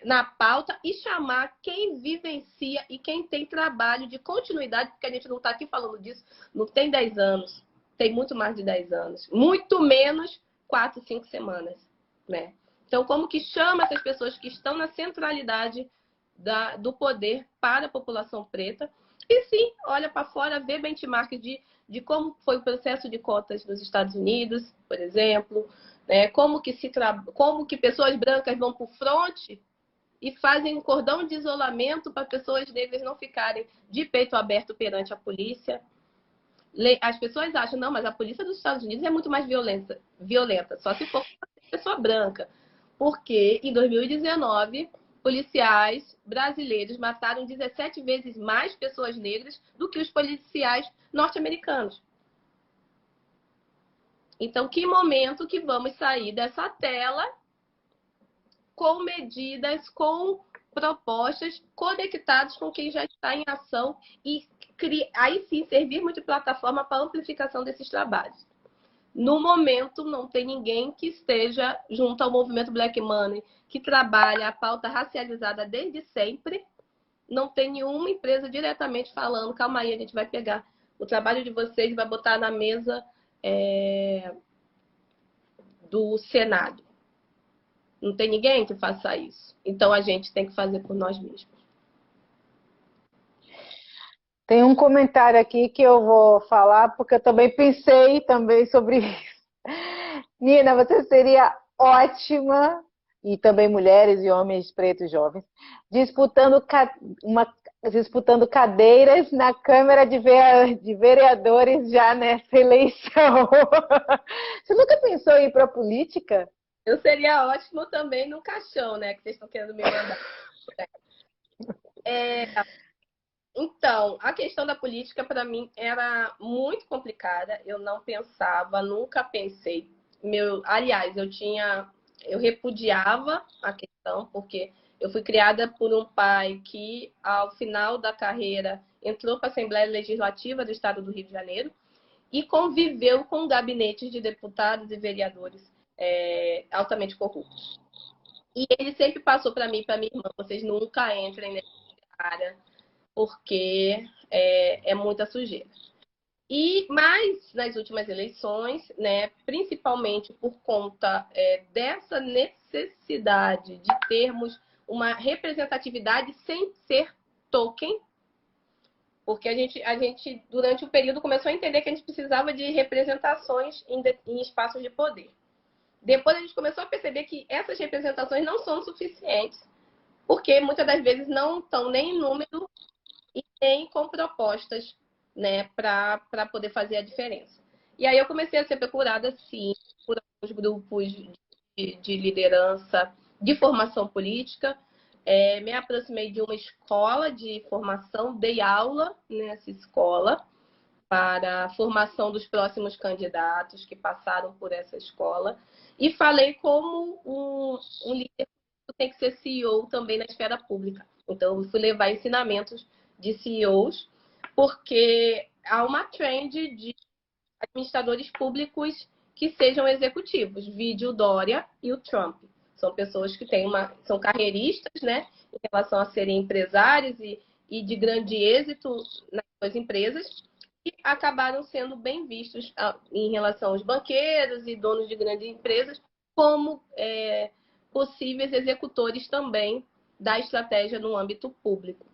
S2: na pauta e chamar quem vivencia e quem tem trabalho de continuidade, porque a gente não está aqui falando disso, não tem 10 anos. Tem muito mais de 10 anos. Muito menos 4, 5 semanas. Né? Então, como que chama essas pessoas que estão na centralidade do poder para a população preta? E sim, olha para fora, vê benchmark de como foi o processo de cotas nos Estados Unidos, por exemplo, né? Como que pessoas brancas vão para o fronte e fazem um cordão de isolamento para pessoas negras não ficarem de peito aberto perante a polícia. As pessoas acham, não, mas a polícia dos Estados Unidos é muito mais violenta, só se for pessoa branca. Porque em 2019, policiais brasileiros mataram 17 vezes mais pessoas negras do que os policiais norte-americanos. Então, que momento que vamos sair dessa tela com medidas, com propostas conectadas com quem já está em ação e aí sim servirmos de plataforma para a amplificação desses trabalhos. No momento, não tem ninguém que esteja junto ao movimento Black Money, que trabalha a pauta racializada desde sempre. Não tem nenhuma empresa diretamente falando, calma aí, a gente vai pegar o trabalho de vocês e vai botar na mesa do Senado. Não tem ninguém que faça isso. Então, a gente tem que fazer por nós mesmos.
S1: Tem um comentário aqui que eu vou falar, porque eu também pensei também sobre isso. Nina, você seria ótima e também mulheres e homens pretos jovens, disputando, disputando cadeiras na Câmara de Vereadores já nessa eleição. Você nunca pensou em ir para a política?
S2: Eu seria ótimo também no caixão, né? Que vocês estão querendo me mandar. Então, a questão da política para mim era muito complicada. Eu não pensava, nunca pensei. Aliás, eu repudiava a questão porque eu fui criada por um pai que, ao final da carreira, entrou para a Assembleia Legislativa do Estado do Rio de Janeiro e conviveu com gabinetes de deputados e vereadores altamente corruptos. E ele sempre passou para mim e para minha irmã: vocês nunca entrem nessa área, porque é muita sujeira. Mas nas últimas eleições, né, principalmente por conta dessa necessidade de termos uma representatividade sem ser token, porque a gente, durante o período, começou a entender que a gente precisava de representações em espaços de poder. Depois a gente começou a perceber que essas representações não são suficientes, porque muitas das vezes não estão nem em número e nem com propostas, né, para poder fazer a diferença. E aí eu comecei a ser procurada, sim, por alguns grupos de liderança, de formação política. Me aproximei de uma escola de formação, dei aula nessa escola para a formação dos próximos candidatos que passaram por essa escola e falei como um líder tem que ser CEO também na esfera pública. Então, eu fui levar ensinamentos de CEOs, porque há uma trend de administradores públicos que sejam executivos, vide o Dória e o Trump. São pessoas que são carreiristas, né, em relação a serem empresários e de grande êxito nas suas empresas, e acabaram sendo bem vistos em relação aos banqueiros e donos de grandes empresas como possíveis executores também da estratégia no âmbito público.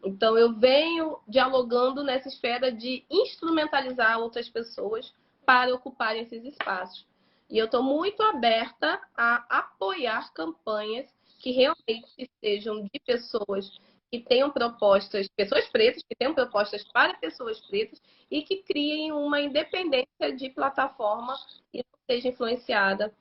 S2: Então, eu venho dialogando nessa esfera de instrumentalizar outras pessoas para ocuparem esses espaços. E eu estou muito aberta a apoiar campanhas que realmente sejam de pessoas que tenham propostas, pessoas pretas, que tenham propostas para pessoas pretas e que criem uma independência de plataforma e não seja influenciada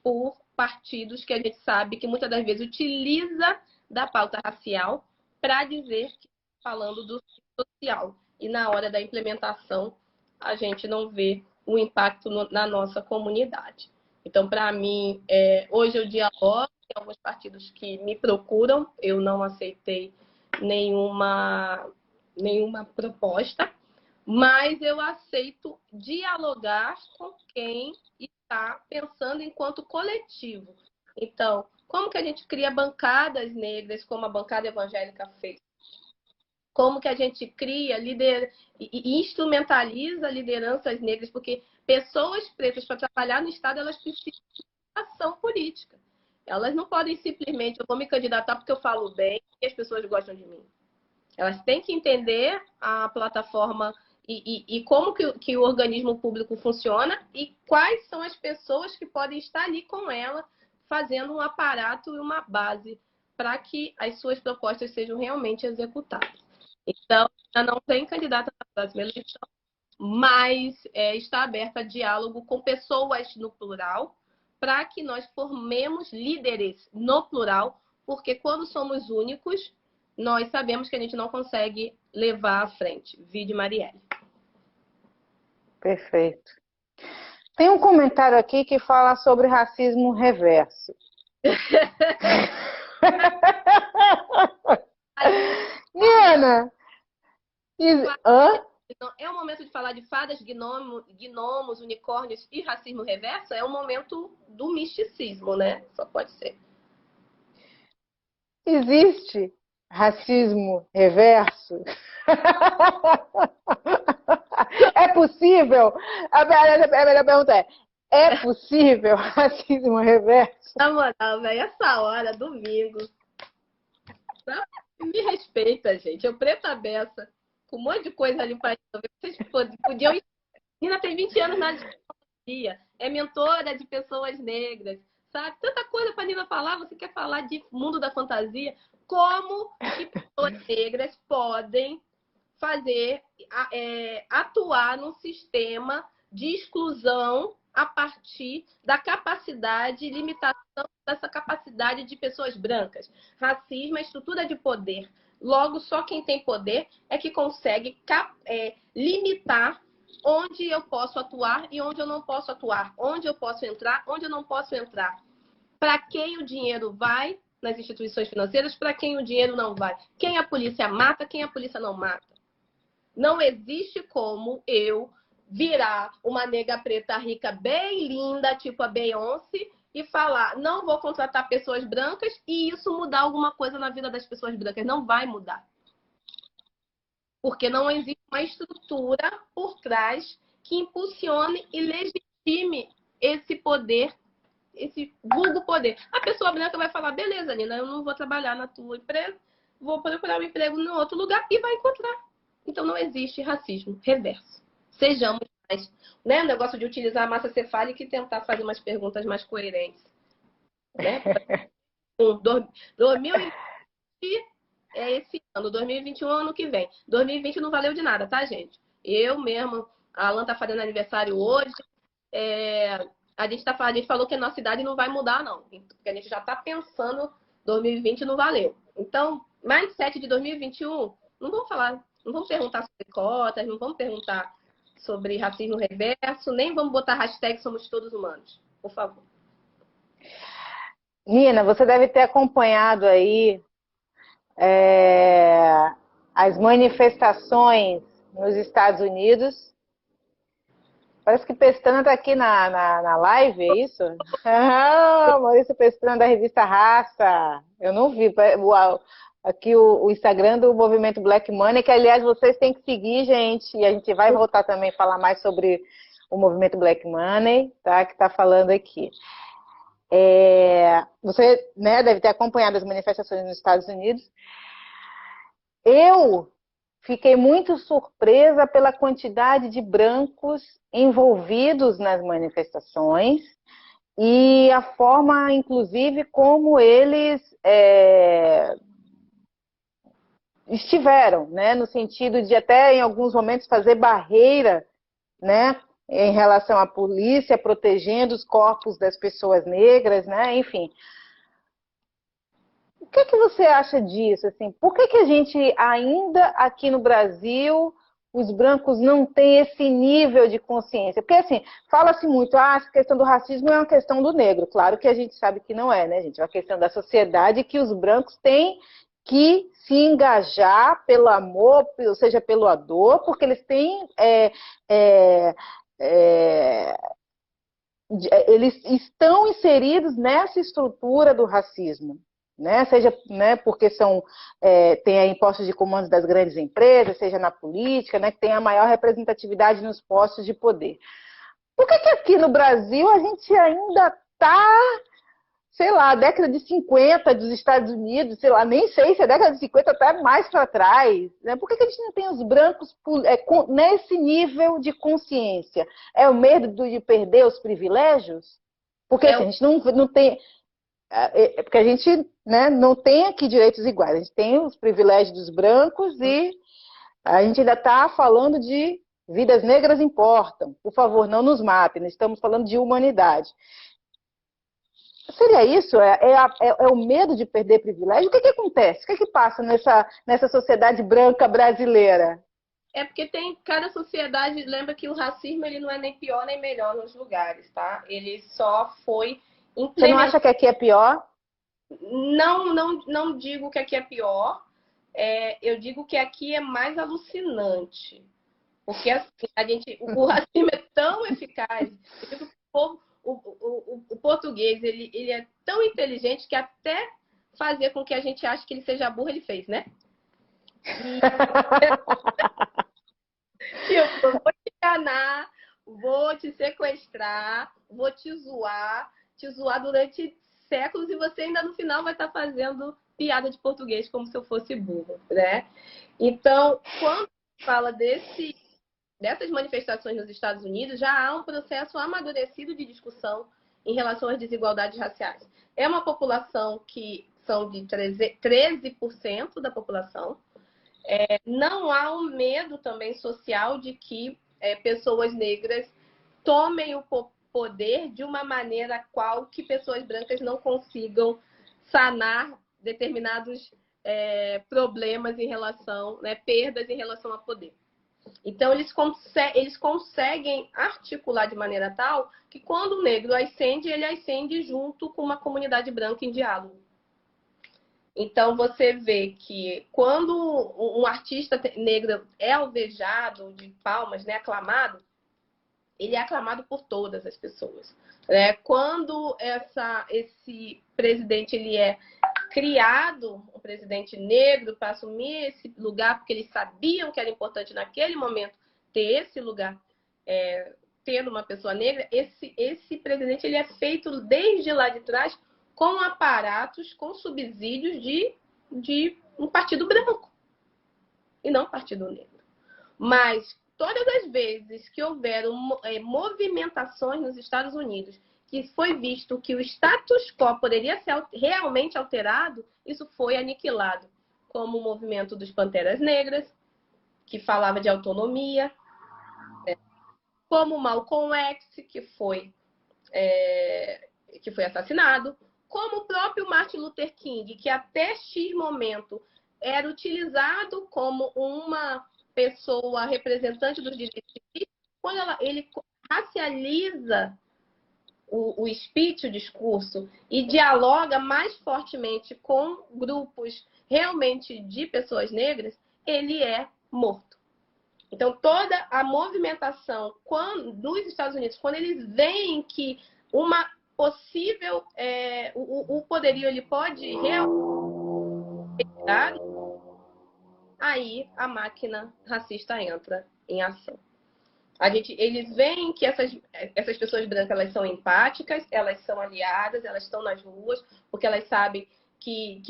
S2: por partidos que a gente sabe que muitas das vezes utiliza da pauta racial para dizer que está falando do social. E na hora da implementação, a gente não vê o impacto na nossa comunidade. Então, para mim, hoje eu dialogo, tem alguns partidos que me procuram, eu não aceitei nenhuma proposta, mas eu aceito dialogar com quem está pensando enquanto coletivo. Então, como que a gente cria bancadas negras, como a bancada evangélica fez? Como que a gente cria e instrumentaliza lideranças negras? Porque pessoas pretas, para trabalhar no Estado, elas precisam de ação política. Elas não podem simplesmente, eu vou me candidatar porque eu falo bem e as pessoas gostam de mim. Elas têm que entender a plataforma e como que o organismo público funciona e quais são as pessoas que podem estar ali com ela, fazendo um aparato e uma base para que as suas propostas sejam realmente executadas. Então, ainda não tem candidata na próxima eleição, mas está aberta a diálogo com pessoas no plural, para que nós formemos líderes no plural, porque quando somos únicos, nós sabemos que a gente não consegue levar à frente. Vide Marielle.
S1: Perfeito. Tem um comentário aqui que fala sobre racismo reverso. Nina!
S2: É o momento de falar de fadas, gnomos, unicórnios e racismo reverso? É o momento do misticismo, né? Só pode ser.
S1: Existe racismo reverso? É possível? A melhor pergunta é possível racismo reverso?
S2: Na moral, velho, essa hora, domingo. Me respeita, gente. Eu preta beça, com um monte de coisa ali para resolver. Vocês podiam... Nina tem 20 anos na dia, é mentora de pessoas negras, sabe? Tanta coisa para a Nina falar. Você quer falar de mundo da fantasia? Como que pessoas negras podem fazer, atuar num sistema de exclusão a partir da capacidade, limitação dessa capacidade de pessoas brancas. Racismo é estrutura de poder. Logo, só quem tem poder é que consegue limitar onde eu posso atuar e onde eu não posso atuar, onde eu posso entrar, onde eu não posso entrar. Para quem o dinheiro vai nas instituições financeiras, para quem o dinheiro não vai. Quem a polícia mata, quem a polícia não mata. Não existe como eu virar uma nega preta rica bem linda, tipo a Beyoncé, e falar, não vou contratar pessoas brancas e isso mudar alguma coisa na vida das pessoas brancas. Não vai mudar. Porque não existe uma estrutura por trás que impulsione e legitime esse poder, esse vulgo poder. A pessoa branca vai falar, beleza, Nina, eu não vou trabalhar na tua empresa, vou procurar um emprego em outro lugar e vai encontrar. Então não existe racismo reverso. Sejamos mais, né? O negócio de utilizar a massa cefálica e tentar fazer umas perguntas mais coerentes. Né? 2020 é esse ano, 2021 é ano que vem. 2020 não valeu de nada, tá, gente? Eu mesmo, a Alan tá fazendo aniversário hoje. A gente falou que a nossa idade não vai mudar, não. Porque a gente já tá pensando, 2020 não valeu. Então, mindset de 2021, não vamos falar, não vamos perguntar sobre cotas, não vamos perguntar sobre racismo reverso, nem vamos botar hashtag somos todos humanos, por favor.
S1: Nina, você deve ter acompanhado aí as manifestações nos Estados Unidos. Parece que Pestana está aqui na live, é isso? Ah, Maurício Pestana da revista Raça. Eu não vi. Aqui o Instagram do Movimento Black Money, que aliás vocês têm que seguir, gente. E a gente vai voltar também a falar mais sobre o Movimento Black Money, tá? Que está falando aqui. Você, né, deve ter acompanhado as manifestações nos Estados Unidos. Eu fiquei muito surpresa pela quantidade de brancos envolvidos nas manifestações e a forma, inclusive, como eles estiveram, né, no sentido de até, em alguns momentos, fazer barreira, né, em relação à polícia, protegendo os corpos das pessoas negras, né, enfim. O que você acha disso? Assim? Por que a gente ainda aqui no Brasil, os brancos não têm esse nível de consciência? Porque assim, fala-se muito, a questão do racismo é uma questão do negro. Claro que a gente sabe que não é, né, gente? É uma questão da sociedade que os brancos têm que se engajar pelo amor, ou seja, pela dor, porque eles têm... eles estão inseridos nessa estrutura do racismo. Né? Seja, né, porque tem aí postos de comando das grandes empresas, seja na política, né, que tem a maior representatividade nos postos de poder. Por que aqui no Brasil a gente ainda está, sei lá, a década de 50 dos Estados Unidos, sei lá, nem sei se a década de 50 está mais para trás. Né? Por que a gente não tem os brancos nesse nível de consciência? É o medo de perder os privilégios? Porque assim, a gente não tem... porque a gente, né, não tem aqui direitos iguais, a gente tem os privilégios dos brancos e a gente ainda está falando de vidas negras importam, por favor, não nos matem, estamos falando de humanidade. Seria isso? É o medo de perder privilégio? O que acontece? O que passa nessa sociedade branca brasileira?
S2: É porque tem cada sociedade, lembra que o racismo ele não é nem pior nem melhor nos lugares, tá? Ele só foi...
S1: Você não acha que aqui é pior?
S2: Não digo que aqui é pior. Eu digo que aqui é mais alucinante. Porque assim, o racismo é tão eficaz. Eu digo que o português ele é tão inteligente que até fazer com que a gente ache que ele seja burro, ele fez, né? Tipo, eu vou te enganar, vou te sequestrar, vou te zoar durante séculos e você ainda no final vai estar fazendo piada de português como se eu fosse burro, né? Então, quando fala dessas manifestações nos Estados Unidos, já há um processo amadurecido de discussão em relação às desigualdades raciais. É uma população que são de 13% da população. Não há um medo também social de que pessoas negras tomem o poder de uma maneira qual que pessoas brancas não consigam sanar determinados problemas em relação, perdas em relação a poder. Então, eles conseguem articular de maneira tal que quando o negro ascende, ele ascende junto com uma comunidade branca em diálogo. Então, você vê que quando um artista negro é alvejado de palmas, aclamado, ele é aclamado por todas as pessoas. Quando esse presidente ele é criado, um presidente negro, para assumir esse lugar, porque eles sabiam que era importante naquele momento ter esse lugar, tendo uma pessoa negra, esse presidente ele é feito desde lá de trás com aparatos, com subsídios de um partido branco e não um partido negro. Mas todas as vezes que houveram movimentações nos Estados Unidos, que foi visto que o status quo poderia ser realmente alterado, isso foi aniquilado. Como o movimento dos Panteras Negras, que falava de autonomia, como Malcolm X, que foi assassinado, como o próprio Martin Luther King, que até X momento era utilizado como uma pessoa representante dos direitos civis, quando ele racializa o speech, o discurso, e dialoga mais fortemente com grupos realmente de pessoas negras, ele é morto. Então, toda a movimentação nos Estados Unidos, quando eles veem que uma possível, o poderio ele pode realmente, aí a máquina racista entra em ação. Eles veem que essas pessoas brancas elas são empáticas, elas são aliadas, elas estão nas ruas, porque elas sabem que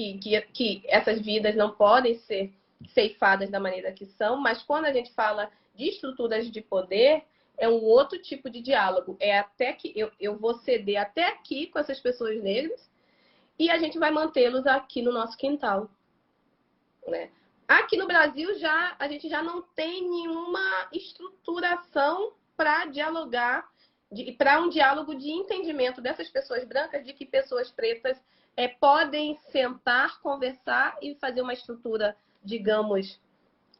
S2: essas vidas não podem ser ceifadas da maneira que são, mas quando a gente fala de estruturas de poder, é um outro tipo de diálogo. É até que eu vou ceder até aqui com essas pessoas negras e a gente vai mantê-los aqui no nosso quintal. Aqui no Brasil, a gente já não tem nenhuma estruturação para dialogar, para um diálogo de entendimento dessas pessoas brancas, de que pessoas pretas podem sentar, conversar e fazer uma estrutura, digamos,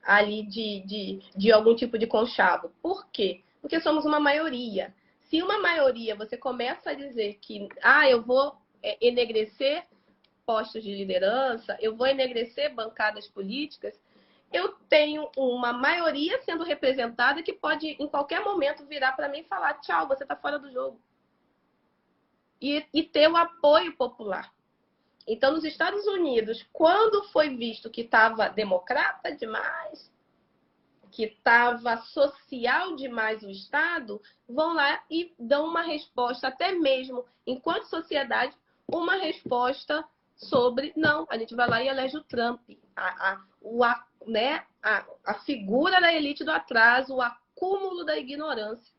S2: ali de algum tipo de conchavo. Por quê? Porque somos uma maioria. Se uma maioria você começa a dizer que eu vou enegrecer postos de liderança, eu vou enegrecer bancadas políticas, eu tenho uma maioria sendo representada que pode, em qualquer momento, virar para mim e falar: tchau, você está fora do jogo. E ter o apoio popular. Então, nos Estados Unidos, quando foi visto que estava democrata demais, que estava social demais o Estado, vão lá e dão uma resposta, até mesmo, enquanto sociedade, uma resposta sobre, não, a gente vai lá e elege o Trump. A figura da elite do atraso, o acúmulo da ignorância.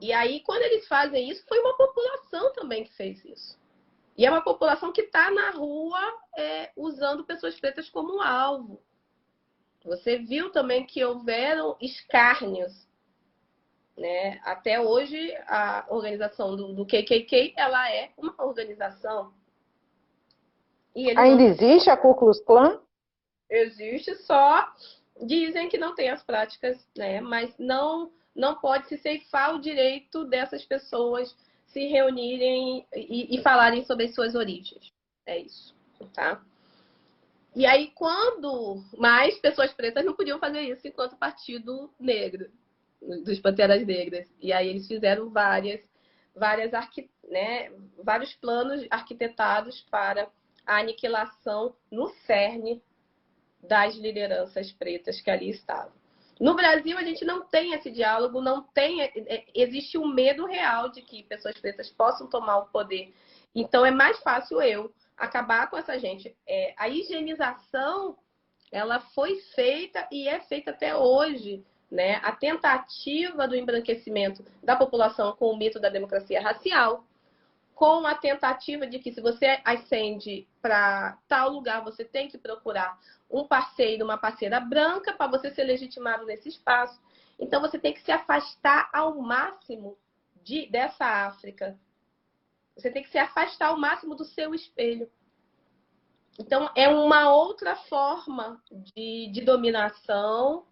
S2: E aí, quando eles fazem isso, foi uma população também que fez isso. E é uma população que está na rua usando pessoas pretas como alvo. Você viu também que houveram escárnios. Até hoje, a organização do KKK, ela é uma organização. E
S1: ainda existe a Ku Klux Klan?
S2: Existe, só dizem que não tem as práticas, mas não pode se ceifar o direito dessas pessoas se reunirem e falarem sobre as suas origens. É isso, tá? E aí, quando mais pessoas pretas não podiam fazer isso enquanto partido negro, dos Panteras Negras. E aí eles fizeram vários planos arquitetados para a aniquilação no cerne das lideranças pretas que ali estavam. No Brasil, a gente não tem esse diálogo, existe um medo real de que pessoas pretas possam tomar o poder. Então, é mais fácil eu acabar com essa gente. A higienização, ela foi feita e é feita até hoje né, a tentativa do embranquecimento da população com o mito da democracia racial, com a tentativa de que se você ascende para tal lugar, você tem que procurar um parceiro, uma parceira branca para você ser legitimado nesse espaço. Então, você tem que se afastar ao máximo dessa África. Você tem que se afastar ao máximo do seu espelho. Então, é uma outra forma de dominação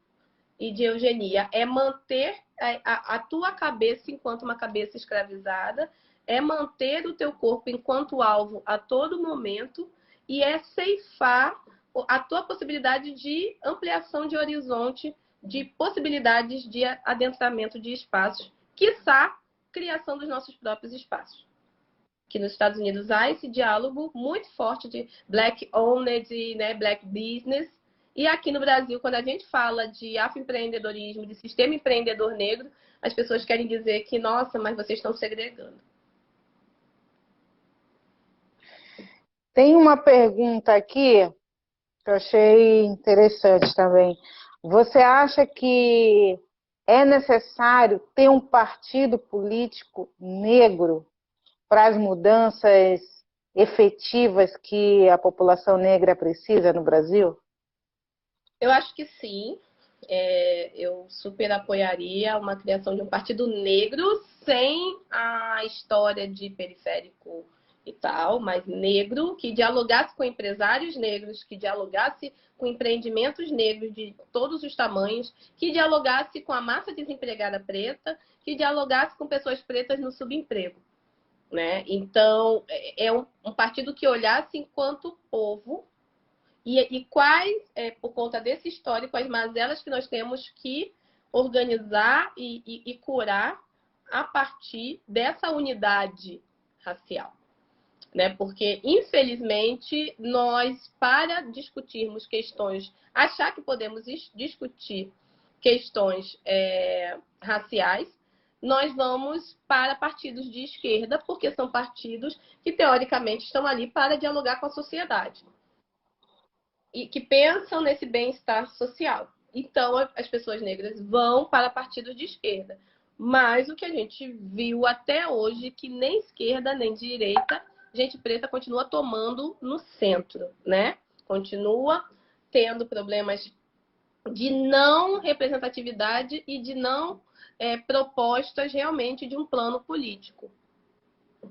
S2: e de eugenia. É manter a tua cabeça enquanto uma cabeça escravizada, é manter o teu corpo enquanto alvo a todo momento e é ceifar a tua possibilidade de ampliação de horizonte, de possibilidades de adentramento de espaços, quiçá criação dos nossos próprios espaços. Que nos Estados Unidos há esse diálogo muito forte de black owned, né, black business. E aqui no Brasil, quando a gente fala de afroempreendedorismo, de sistema empreendedor negro, as pessoas querem dizer que, nossa, mas vocês estão segregando.
S1: Tem uma pergunta aqui que eu achei interessante também. Você acha que é necessário ter um partido político negro para as mudanças efetivas que a população negra precisa no Brasil?
S2: Eu acho que sim. Eu super apoiaria uma criação de um partido negro sem a história de periférico e tal, mas negro, que dialogasse com empresários negros, que dialogasse com empreendimentos negros de todos os tamanhos, que dialogasse com a massa desempregada preta, que dialogasse com pessoas pretas no subemprego. Né? Então, é um partido que olhasse enquanto povo e quais, por conta desse histórico, as mazelas que nós temos que organizar e curar a partir dessa unidade racial. Né? Porque, infelizmente, nós, para discutirmos questões, achar que podemos discutir questões raciais, nós vamos para partidos de esquerda, porque são partidos que, teoricamente, estão ali para dialogar com a sociedade e que pensam nesse bem-estar social. Então, as pessoas negras vão para partidos de esquerda. Mas o que a gente viu até hoje, que nem esquerda nem direita, gente preta continua tomando no centro, né? Continua tendo problemas de não representatividade e de não propostas realmente de um plano político.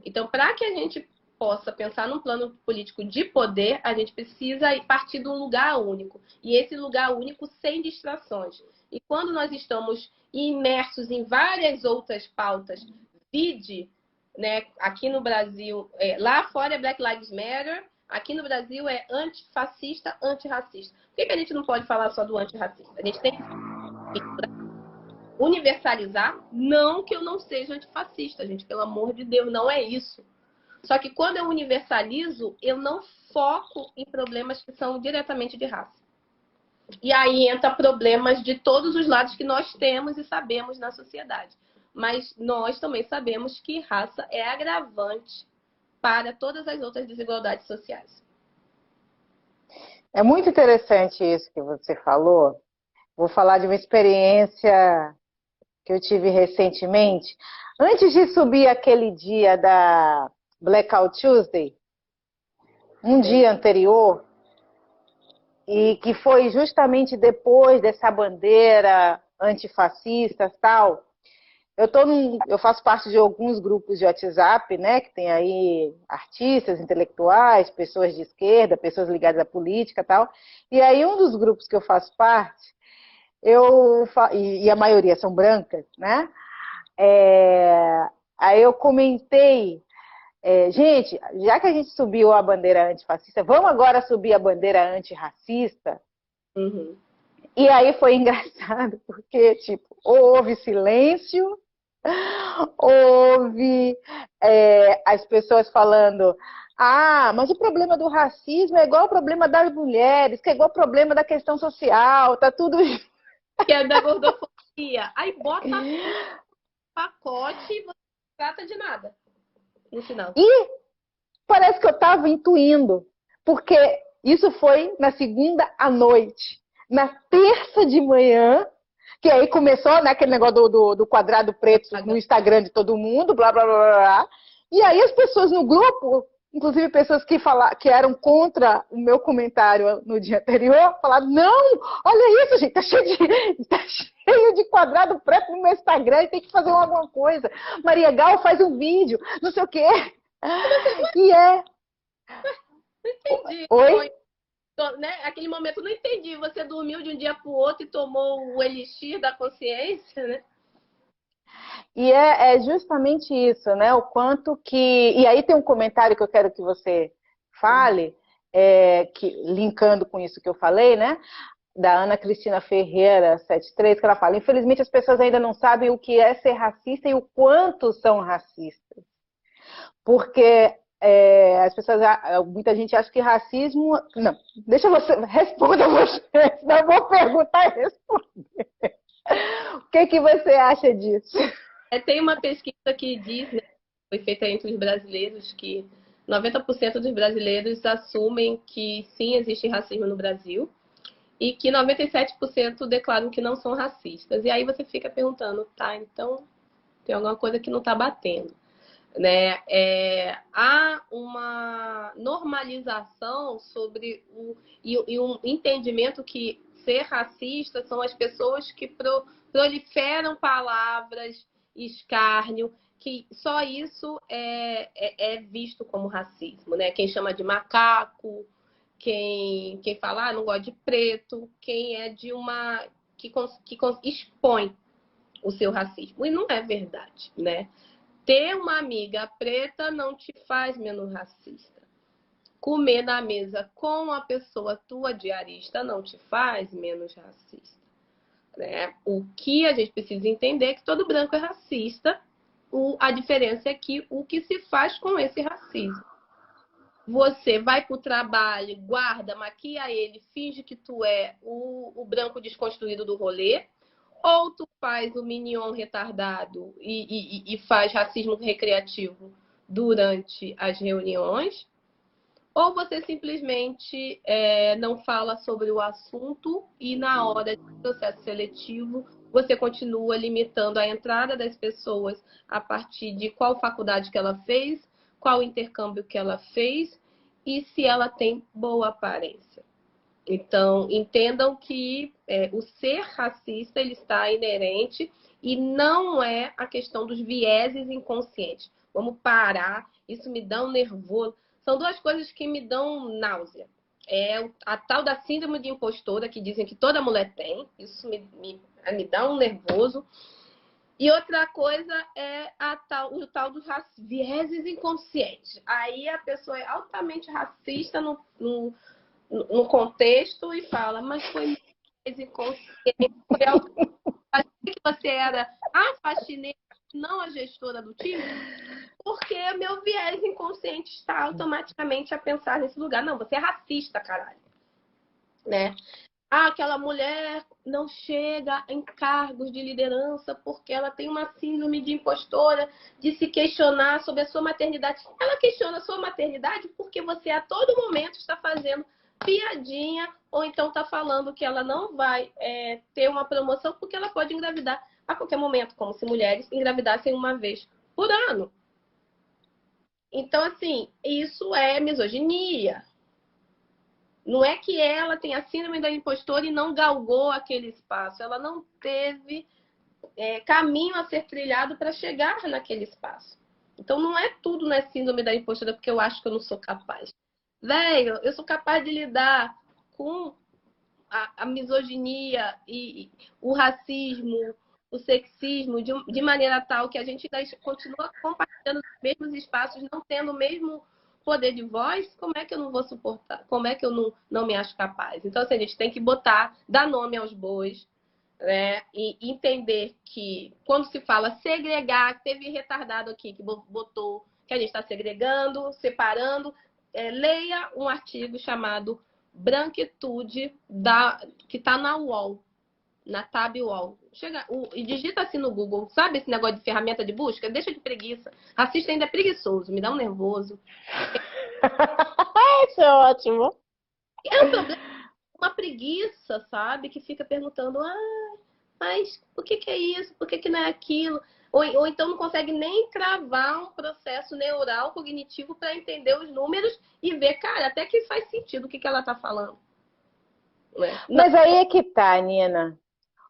S2: Então, para que a gente possa pensar num plano político de poder, a gente precisa partir de um lugar único. E esse lugar único sem distrações. E quando nós estamos imersos em várias outras pautas, vide, né, aqui no Brasil, lá fora é Black Lives Matter, aqui no Brasil é antifascista, antirracista. Por que a gente não pode falar só do antirracista? A gente tem que universalizar, não que eu não seja antifascista, gente, pelo amor de Deus, não é isso. Só que quando eu universalizo, eu não foco em problemas que são diretamente de raça. E aí entra problemas de todos os lados que nós temos e sabemos na sociedade. Mas nós também sabemos que raça é agravante para todas as outras desigualdades sociais.
S1: É muito interessante isso que você falou. Vou falar de uma experiência que eu tive recentemente. Antes de subir aquele dia da Blackout Tuesday, um dia anterior, e que foi justamente depois dessa bandeira antifascista e tal, eu faço parte de alguns grupos de WhatsApp, né, que tem aí artistas, intelectuais, pessoas de esquerda, pessoas ligadas à política e tal, e aí um dos grupos que eu faço parte, e a maioria são brancas, né, aí eu comentei, gente, já que a gente subiu a bandeira antifascista, vamos agora subir a bandeira antirracista?
S2: Uhum.
S1: E aí foi engraçado, porque, tipo, houve silêncio, houve as pessoas falando, mas o problema do racismo é igual ao problema das mulheres, que é igual ao problema da questão social, tá tudo...
S2: Que é da gordofobia. Aí bota pacote e você não trata de nada no final.
S1: E parece que eu estava intuindo, porque isso foi na segunda à noite. Na terça de manhã, Que aí começou, né, aquele negócio do quadrado preto no Instagram de todo mundo, blá, blá, blá, blá, blá. E aí as pessoas no grupo, inclusive pessoas que eram contra o meu comentário no dia anterior, falaram, não, olha isso, gente, tá cheio de quadrado preto no meu Instagram e tem que fazer alguma coisa. Maria Gal faz um vídeo, não sei o quê. E é...
S2: Não entendi.
S1: Oi?
S2: Né? Aquele momento, não entendi. Você dormiu de um dia para o outro e tomou o elixir da consciência, né?
S1: E é justamente isso, né? O quanto que... E aí tem um comentário que eu quero que você fale, linkando com isso que eu falei, né? Da Ana Cristina Ferreira, 73, que ela fala, infelizmente as pessoas ainda não sabem o que é ser racista e o quanto são racistas. Porque as pessoas, muita gente acha que racismo... Não, deixa você, responda você, senão eu vou perguntar e responder. O que você acha disso?
S2: Tem uma pesquisa que diz, né, foi feita entre os brasileiros, que 90% dos brasileiros assumem que sim, existe racismo no Brasil e que 97% declaram que não são racistas. E aí você fica perguntando, tá, então tem alguma coisa que não está batendo. Né? Há uma normalização sobre e um entendimento que ser racista são as pessoas que proliferam palavras, escárnio, que só isso é visto como racismo, né? Quem chama de macaco, quem fala, não gosta de preto, quem é de uma que expõe o seu racismo. E não é verdade, né? Ter uma amiga preta não te faz menos racista. Comer na mesa com a pessoa tua diarista não te faz menos racista. Né? O que a gente precisa entender é que todo branco é racista. A diferença é que o que se faz com esse racismo. Você vai para o trabalho, guarda, maquia ele, finge que tu é o branco desconstruído do rolê, ou tu faz o mignon retardado e faz racismo recreativo durante as reuniões, ou você simplesmente não fala sobre o assunto e na hora do processo seletivo você continua limitando a entrada das pessoas a partir de qual faculdade que ela fez, qual intercâmbio que ela fez e se ela tem boa aparência. Então, entendam que o ser racista ele está inerente e não é a questão dos vieses inconscientes. Vamos parar, isso me dá um nervoso. São duas coisas que me dão náusea. A tal da síndrome de impostora, que dizem que toda mulher tem, isso me dá um nervoso. E outra coisa é o tal dos vieses inconscientes. Aí a pessoa é altamente racista no contexto e fala, mas foi mais inconsciente, foi algo que você era a faxineira, não a gestora do time, porque meu viés inconsciente está automaticamente a pensar nesse lugar. Não, você é racista, caralho. Né? Aquela mulher não chega em cargos de liderança porque ela tem uma síndrome de impostora, de se questionar sobre a sua maternidade. Ela questiona a sua maternidade porque você a todo momento está fazendo piadinha ou então está falando que ela não vai ter uma promoção porque ela pode engravidar a qualquer momento, como se mulheres engravidassem uma vez por ano. Então, assim, isso é misoginia. Não é que ela tenha síndrome da impostora e não galgou aquele espaço. Ela não teve caminho a ser trilhado para chegar naquele espaço. Então, não é tudo na síndrome da impostora porque eu acho que eu não sou capaz. Velho, eu sou capaz de lidar com a misoginia e o racismo, o sexismo, de maneira tal que a gente continua compartilhando os mesmos espaços, não tendo o mesmo poder de voz, como é que eu não vou suportar? Como é que eu não me acho capaz? Então, assim, a gente tem que dar nome aos bois, né? E entender que quando se fala segregar, teve retardado aqui que botou que a gente está segregando, separando, leia um artigo chamado Branquitude, que está na UOL, na Tab UOL. E digita assim no Google. Sabe esse negócio de ferramenta de busca? Deixa de preguiça. Racista ainda é preguiçoso, me dá um nervoso.
S1: Isso é ótimo.
S2: É um problema, uma preguiça, sabe? Que fica perguntando, Mas por que que é isso? Por que que não é aquilo? Ou então não consegue nem travar um processo neural cognitivo para entender os números e ver, cara, até que faz sentido o que que ela está falando. Né?
S1: Mas aí é que tá, Nina.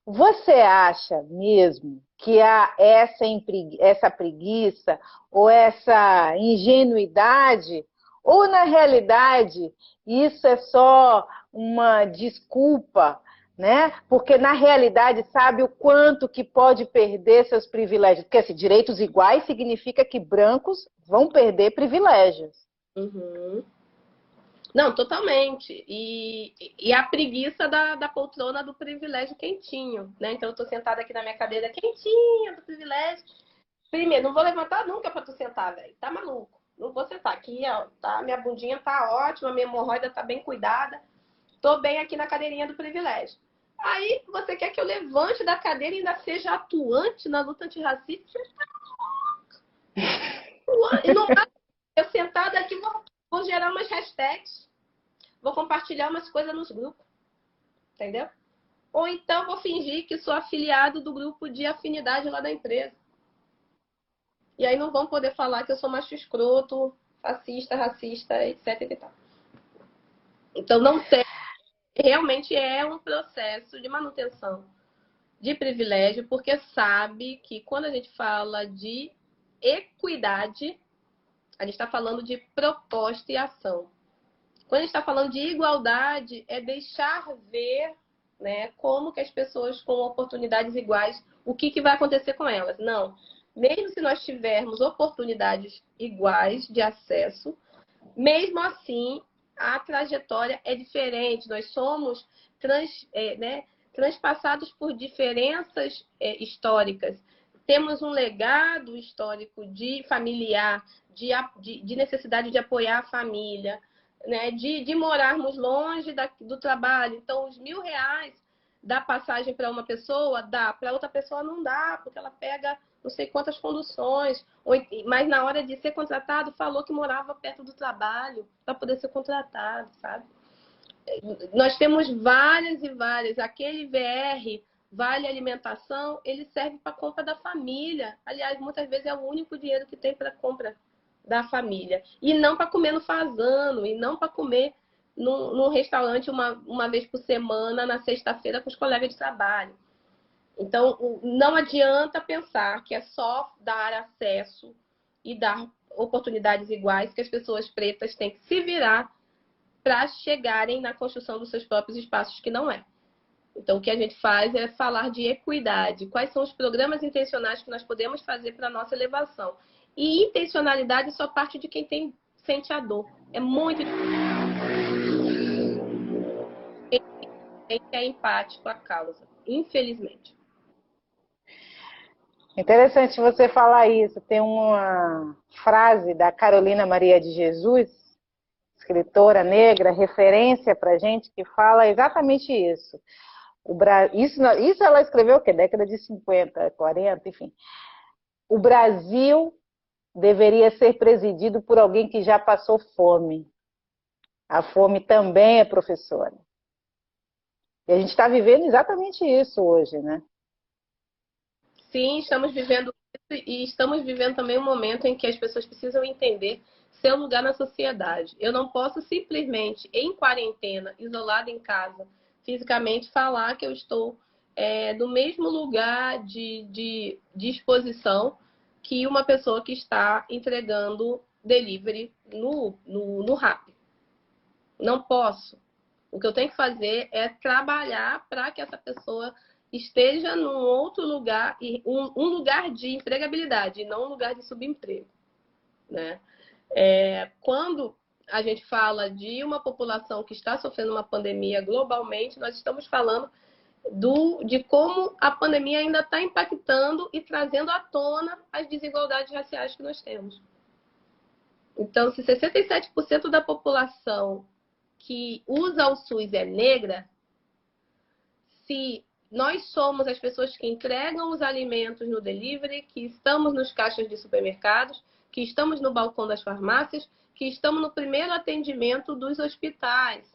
S1: Você acha mesmo que há essa preguiça ou essa ingenuidade, ou na realidade isso é só uma desculpa, né? Porque na realidade sabe o quanto que pode perder seus privilégios? Porque assim, direitos iguais significa que brancos vão perder privilégios.
S2: Uhum. Não, totalmente. E a preguiça da poltrona do privilégio quentinho, né? Então eu tô sentada aqui na minha cadeira quentinha do privilégio. Primeiro, não vou levantar nunca pra tu sentar, velho. Tá maluco? Não vou sentar aqui, ó. Tá, minha bundinha tá ótima, minha hemorroida tá bem cuidada. Tô bem aqui na cadeirinha do privilégio. Aí você quer que eu levante da cadeira e ainda seja atuante na luta antirracista? E não vai. Eu sentada aqui vou gerar umas hashtags, vou compartilhar umas coisas nos grupos, entendeu? Ou então vou fingir que sou afiliado do grupo de afinidade lá da empresa. E aí não vão poder falar que eu sou macho escroto, fascista, racista, etc. E tal. Então não tem. Realmente é um processo de manutenção de privilégio, porque sabe que quando a gente fala de equidade, a gente está falando de proposta e ação. Quando a gente está falando de igualdade, é deixar ver, né, como que as pessoas com oportunidades iguais, o que, que vai acontecer com elas. Não. Mesmo se nós tivermos oportunidades iguais de acesso, mesmo assim, a trajetória é diferente. Nós somos transpassados por diferenças históricas. Temos um legado histórico de familiar, de necessidade de apoiar a família, né? de morarmos longe do trabalho. Então, os R$ 1.000 da passagem para uma pessoa dá, para outra pessoa não dá, porque ela pega não sei quantas conduções, mas na hora de ser contratado falou que morava perto do trabalho para poder ser contratado, sabe? Nós temos várias e várias. Aquele VR, Vale Alimentação, ele serve para compra da família. Aliás, muitas vezes é o único dinheiro que tem para compra da família. E não para comer no fazano, e não para comer num restaurante uma vez por semana, na sexta-feira, com os colegas de trabalho. Então, não adianta pensar que é só dar acesso e dar oportunidades iguais que as pessoas pretas têm que se virar para chegarem na construção dos seus próprios espaços, que não é. Então, o que a gente faz é falar de equidade. Quais são os programas intencionais que nós podemos fazer para a nossa elevação? E intencionalidade só parte de quem sente a dor. É muito quem é empático à causa, infelizmente.
S1: Interessante você falar isso. Tem uma frase da Carolina Maria de Jesus, escritora negra, referência para gente, que fala exatamente isso. Isso ela escreveu o quê? Década de 50, 40, enfim. O Brasil deveria ser presidido por alguém que já passou fome. A fome também é professora. E a gente está vivendo exatamente isso hoje, né?
S2: Sim, estamos vivendo isso e estamos vivendo também um momento em que as pessoas precisam entender seu lugar na sociedade. Eu não posso simplesmente, em quarentena, isolada em casa, fisicamente, falar que eu estou no mesmo lugar de exposição que uma pessoa que está entregando delivery no Rappi. Não posso. O que eu tenho que fazer é trabalhar para que essa pessoa esteja num outro lugar, um lugar de empregabilidade, e não um lugar de subemprego. Né? Quando a gente fala de uma população que está sofrendo uma pandemia globalmente, nós estamos falando de como a pandemia ainda está impactando e trazendo à tona as desigualdades raciais que nós temos. Então, se 67% da população que usa o SUS é negra, se nós somos as pessoas que entregam os alimentos no delivery, que estamos nos caixas de supermercados, que estamos no balcão das farmácias, que estamos no primeiro atendimento dos hospitais.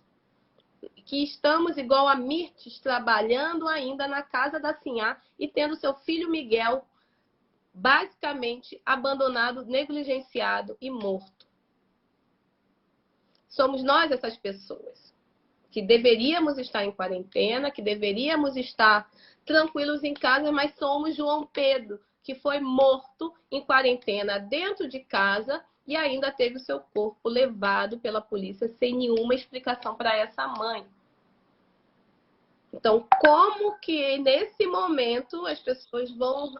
S2: que estamos igual a Mirtes, trabalhando ainda na casa da Sinhá e tendo seu filho Miguel basicamente abandonado, negligenciado e morto. Somos nós essas pessoas que deveríamos estar em quarentena, que deveríamos estar tranquilos em casa, mas somos João Pedro, que foi morto em quarentena dentro de casa e ainda teve o seu corpo levado pela polícia sem nenhuma explicação para essa mãe. Então, como que nesse momento as pessoas vão...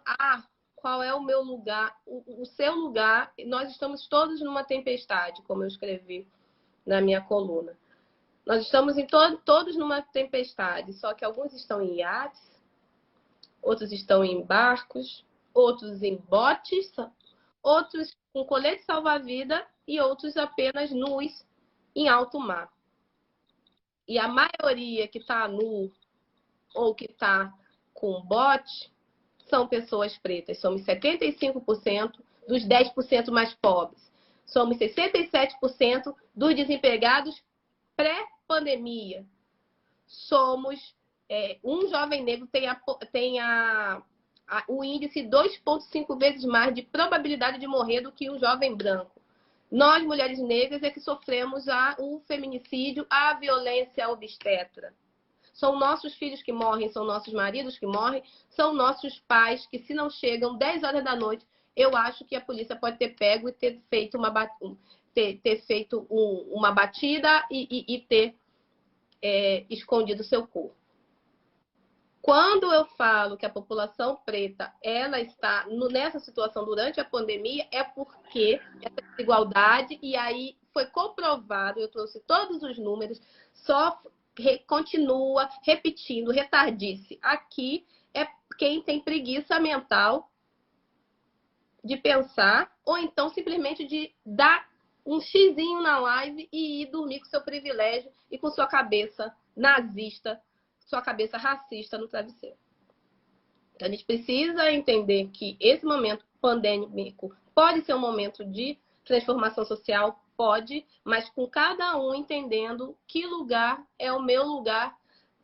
S2: qual é o meu lugar? O seu lugar? Nós estamos todos numa tempestade, como eu escrevi na minha coluna. Nós estamos todos numa tempestade, só que alguns estão em iates, outros estão em barcos, outros em botes, outros com colete salva-vida e outros apenas nus em alto mar. E a maioria que está nu ou que está com bote são pessoas pretas. Somos 75% dos 10% mais pobres. Somos 67% dos desempregados pré-pandemia. Somos... um jovem negro tem o índice 2,5 vezes mais de probabilidade de morrer do que um jovem branco. Nós, mulheres negras, é que sofremos o feminicídio, a violência obstetra. São nossos filhos que morrem, são nossos maridos que morrem, são nossos pais que, se não chegam 10 horas da noite, eu acho que a polícia pode ter pego e ter feito uma batida e ter escondido seu corpo. Quando eu falo que a população preta ela está nessa situação durante a pandemia, é porque essa desigualdade, e aí foi comprovado, eu trouxe todos os números, só continua repetindo, retardice. Aqui é quem tem preguiça mental de pensar, ou então simplesmente de dar um xizinho na live e ir dormir com seu privilégio e com sua cabeça nazista, sua cabeça racista no travesseiro. Então, a gente precisa entender que esse momento pandêmico pode ser um momento de transformação social, pode, mas com cada um entendendo que lugar é o meu lugar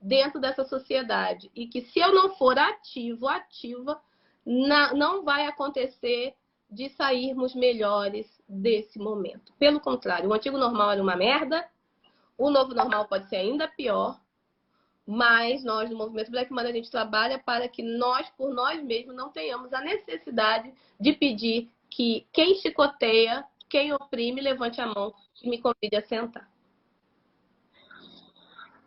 S2: dentro dessa sociedade. E que se eu não for ativa, não vai acontecer de sairmos melhores desse momento. Pelo contrário, o antigo normal era uma merda, o novo normal pode ser ainda pior, mas nós, no Movimento Black Money, a gente trabalha para que nós, por nós mesmos, não tenhamos a necessidade de pedir que quem chicoteia, quem oprime, levante a mão e me convide a sentar.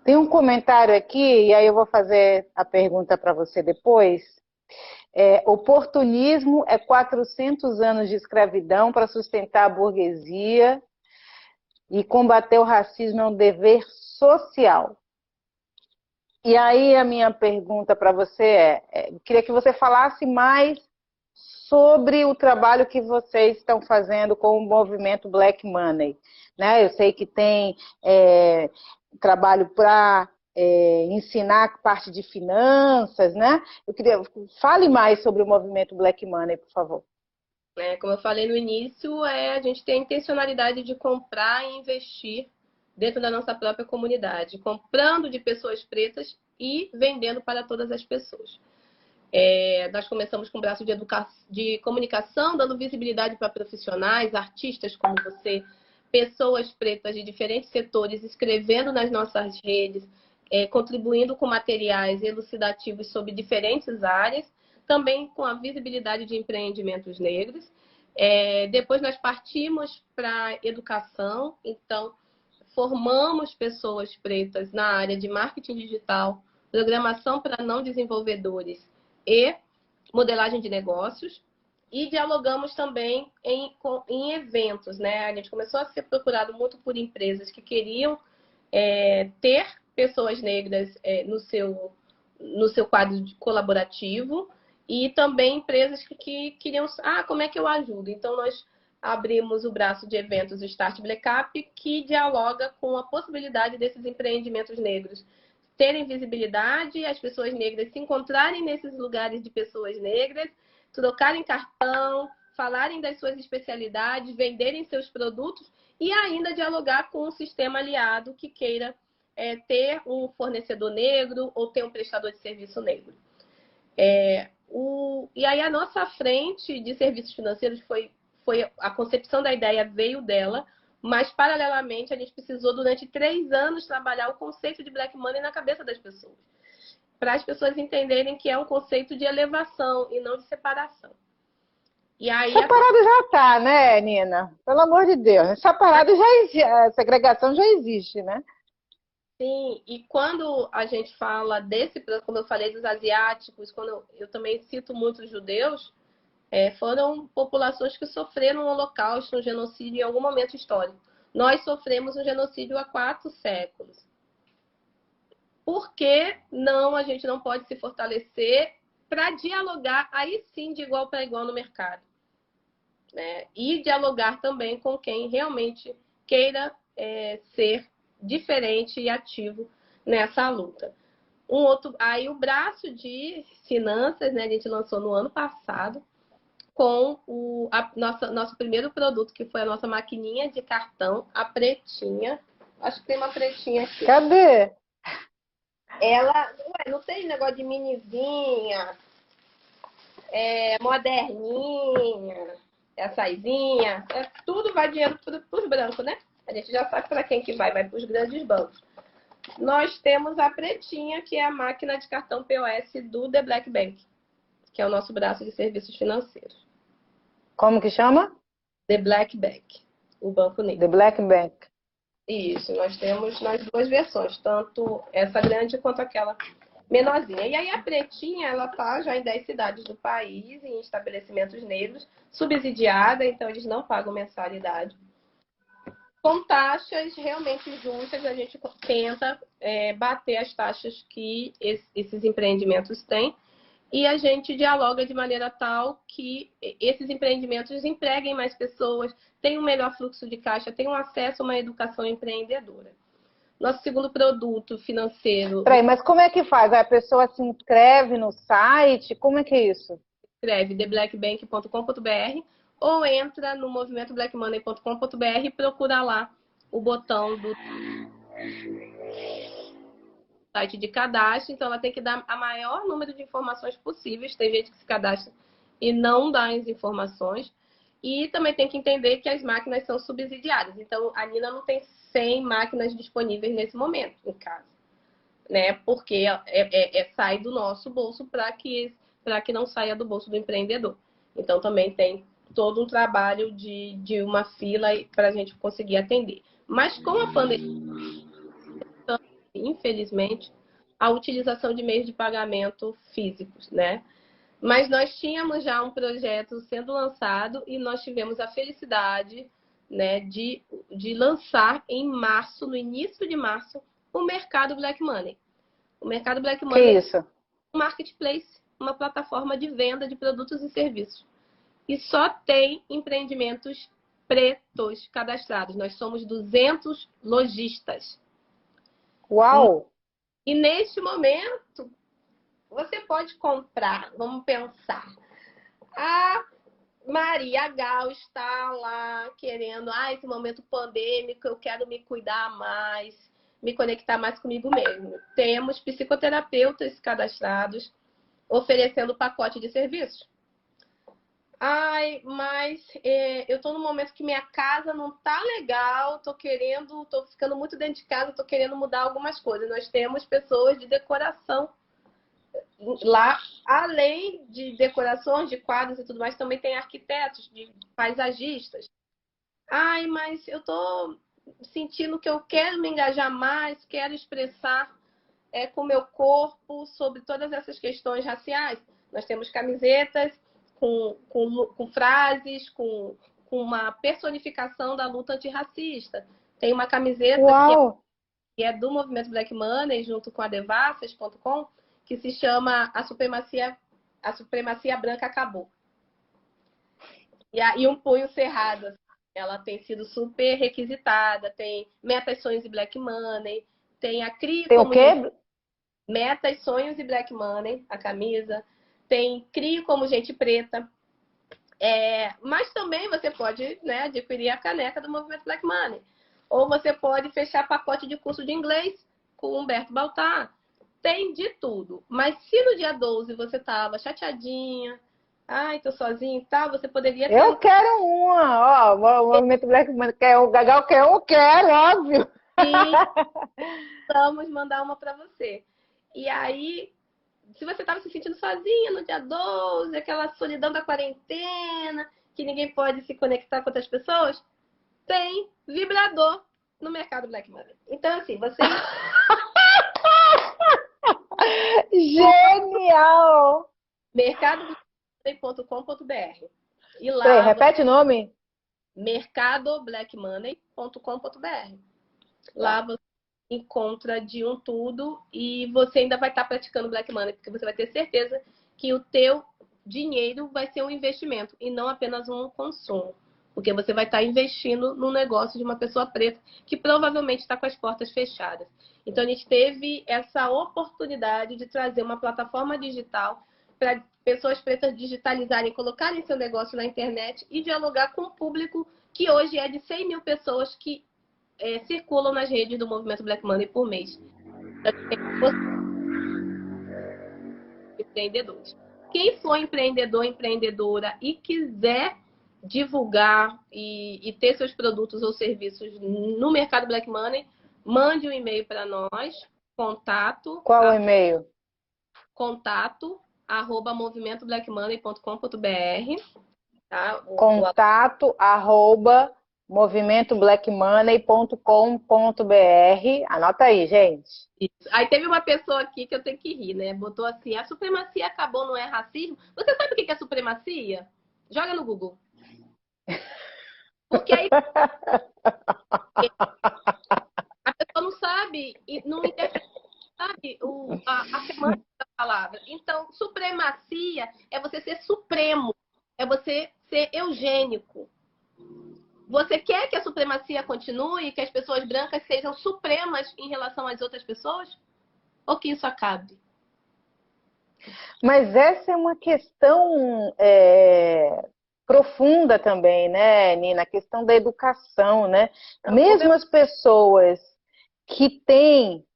S1: Tem um comentário aqui, e aí eu vou fazer a pergunta para você depois. Oportunismo é 400 anos de escravidão para sustentar a burguesia e combater o racismo é um dever social. E aí a minha pergunta para você queria que você falasse mais sobre o trabalho que vocês estão fazendo com o movimento Black Money, né? Eu sei que tem trabalho para ensinar parte de finanças, né? Fale mais sobre o movimento Black Money, por favor.
S2: Como eu falei no início, a gente tem a intencionalidade de comprar e investir dentro da nossa própria comunidade, comprando de pessoas pretas e vendendo para todas as pessoas. Nós começamos com o braço de comunicação, dando visibilidade para profissionais, artistas como você, pessoas pretas de diferentes setores, escrevendo nas nossas redes, contribuindo com materiais elucidativos sobre diferentes áreas, também com a visibilidade de empreendimentos negros. Depois nós partimos para educação, então formamos pessoas pretas na área de marketing digital, programação para não desenvolvedores e modelagem de negócios, e dialogamos também em eventos, né? A gente começou a ser procurado muito por empresas que queriam ter pessoas negras no seu quadro colaborativo, e também empresas que queriam... como é que eu ajudo? Então, nós abrimos o braço de eventos Start Black Up, que dialoga com a possibilidade desses empreendimentos negros terem visibilidade, as pessoas negras se encontrarem nesses lugares de pessoas negras, trocarem cartão, falarem das suas especialidades, venderem seus produtos e ainda dialogar com um sistema aliado que queira ter um fornecedor negro ou ter um prestador de serviço negro. E aí a nossa frente de serviços financeiros foi a concepção da ideia veio dela, mas paralelamente a gente precisou durante 3 anos trabalhar o conceito de Black Money na cabeça das pessoas, para as pessoas entenderem que é um conceito de elevação e não de separação. E aí
S1: separado já está, né, Nina? Pelo amor de Deus, separado já existe, a segregação já existe, né?
S2: Sim, e quando a gente fala desse, como eu falei, dos asiáticos, quando eu também cito muito os judeus, foram populações que sofreram um holocausto, um genocídio em algum momento histórico. Nós sofremos um genocídio há 4 séculos. Por que não a gente não pode se fortalecer para dialogar, aí sim, de igual para igual no mercado? Né? E dialogar também com quem realmente queira ser diferente e ativo nessa luta. Aí o braço de finanças, né, a gente lançou no ano passado com nosso primeiro produto, que foi a nossa maquininha de cartão, a pretinha. Acho que tem uma pretinha aqui.
S1: Cadê?
S2: Ela não tem negócio de minizinha, moderninha, açaizinha, tudo vai dinheiro para os brancos, né? A gente já sabe para quem que vai para os grandes bancos. Nós temos a pretinha, que é a máquina de cartão POS do The Black Bank, que é o nosso braço de serviços financeiros.
S1: Como que chama?
S2: The Black Bank, o banco negro.
S1: The Black Bank.
S2: Isso, nós temos nas 2 versões, tanto essa grande quanto aquela menorzinha. E aí a pretinha, ela tá já em 10 cidades do país, em estabelecimentos negros, subsidiada, então eles não pagam mensalidade. Com taxas realmente justas, a gente tenta bater as taxas que esses empreendimentos têm e a gente dialoga de maneira tal que esses empreendimentos empreguem mais pessoas, tenham um melhor fluxo de caixa, tenham acesso a uma educação empreendedora. Nosso segundo produto financeiro...
S1: Peraí, mas como é que faz? A pessoa se inscreve no site? Como é que é isso?
S2: Escreve theblackbank.com.br ou entra no movimentoblackmoney.com.br e procura lá o botão do site de cadastro. Então, ela tem que dar a maior número de informações possíveis. Tem gente que se cadastra e não dá as informações. E também tem que entender que as máquinas são subsidiadas. Então, a Nina não tem 100 máquinas disponíveis nesse momento em casa, né? Porque sai do nosso bolso para que não saia do bolso do empreendedor. Então, também tem todo um trabalho de uma fila para a gente conseguir atender. Mas com a pandemia, infelizmente, a utilização de meios de pagamento físicos, né? Mas nós tínhamos já um projeto sendo lançado e nós tivemos a felicidade, né, de lançar em março, no início de março, o Mercado Black Money. O Mercado Black Money
S1: é isso?
S2: Um marketplace, uma plataforma de venda de produtos e serviços. E só tem empreendimentos pretos cadastrados. Nós somos 200 lojistas.
S1: Uau!
S2: E neste momento, você pode comprar, vamos pensar, a Maria Gal está lá querendo, esse momento pandêmico, eu quero me cuidar mais, me conectar mais comigo mesmo. Temos psicoterapeutas cadastrados oferecendo pacote de serviços. Mas eu estou num momento que minha casa não está legal, estou ficando muito dentro de casa, estou querendo mudar algumas coisas. Nós temos pessoas de decoração lá, além de decorações, de quadros e tudo mais, também tem arquitetos, de paisagistas. Mas eu estou sentindo que eu quero me engajar mais, quero expressar com o meu corpo sobre todas essas questões raciais. Nós temos camisetas com frases, com uma personificação da luta antirracista. Tem uma camiseta que é do movimento Black Money, junto com a Devasas.com, que se chama A Supremacia Branca Acabou. E um punho cerrado. Assim. Ela tem sido super requisitada, tem Metas, Sonhos e Black Money, tem a CRI...
S1: Tem o quê?
S2: Metas, Sonhos e Black Money, a camisa. Tem Crio como Gente Preta. Mas também você pode, né, adquirir a caneca do Movimento Black Money. Ou você pode fechar pacote de curso de inglês com o Humberto Baltar, tem de tudo. Mas se no dia 12 você estava chateadinha, ai, tô sozinha e tal, você poderia ter...
S1: Eu quero uma, ó, o Movimento Black Money quer, o Gagal quer, eu quero, óbvio.
S2: Sim, vamos mandar uma para você. E aí, se você estava se sentindo sozinha no dia 12, aquela solidão da quarentena, que ninguém pode se conectar com outras pessoas, tem vibrador no mercado Black Money. Então, assim, você...
S1: Genial!
S2: mercadoblackmoney.com.br. E
S1: Peraí,
S2: lá,
S1: repete o nome.
S2: mercadoblackmoney.com.br. Lá
S1: Tá.
S2: você encontra de um tudo e você ainda vai estar praticando Black Money, porque você vai ter certeza que o teu dinheiro vai ser um investimento e não apenas um consumo. Porque você vai estar investindo no negócio de uma pessoa preta que provavelmente está com as portas fechadas. Então, a gente teve essa oportunidade de trazer uma plataforma digital para pessoas pretas digitalizarem, colocarem seu negócio na internet e dialogar com o público que hoje é de 100 mil pessoas que circulam nas redes do movimento Black Money por mês. Empreendedores. Quem for empreendedor, empreendedora e quiser divulgar e ter seus produtos ou serviços no mercado Black Money, mande um e-mail para nós, contato,
S1: Qual o e-mail?
S2: movimentoblackmoney.com.br, tá?
S1: Contato arroba movimentoblackmoney.com.br. Anota aí, gente.
S2: Isso. Aí teve uma pessoa aqui que eu tenho que rir, né? Botou assim, a supremacia acabou, não é racismo. Você sabe o que é supremacia? Joga no Google. Porque aí a pessoa não sabe e não interpreta, sabe, a semântica da palavra. Então, supremacia é você ser supremo, é você ser eugênico. Você quer que a supremacia continue, que as pessoas brancas sejam supremas em relação às outras pessoas? Ou que isso acabe?
S1: Mas essa é uma questão profunda também, né, Nina? A questão da educação, né? Mesmo as pessoas que têm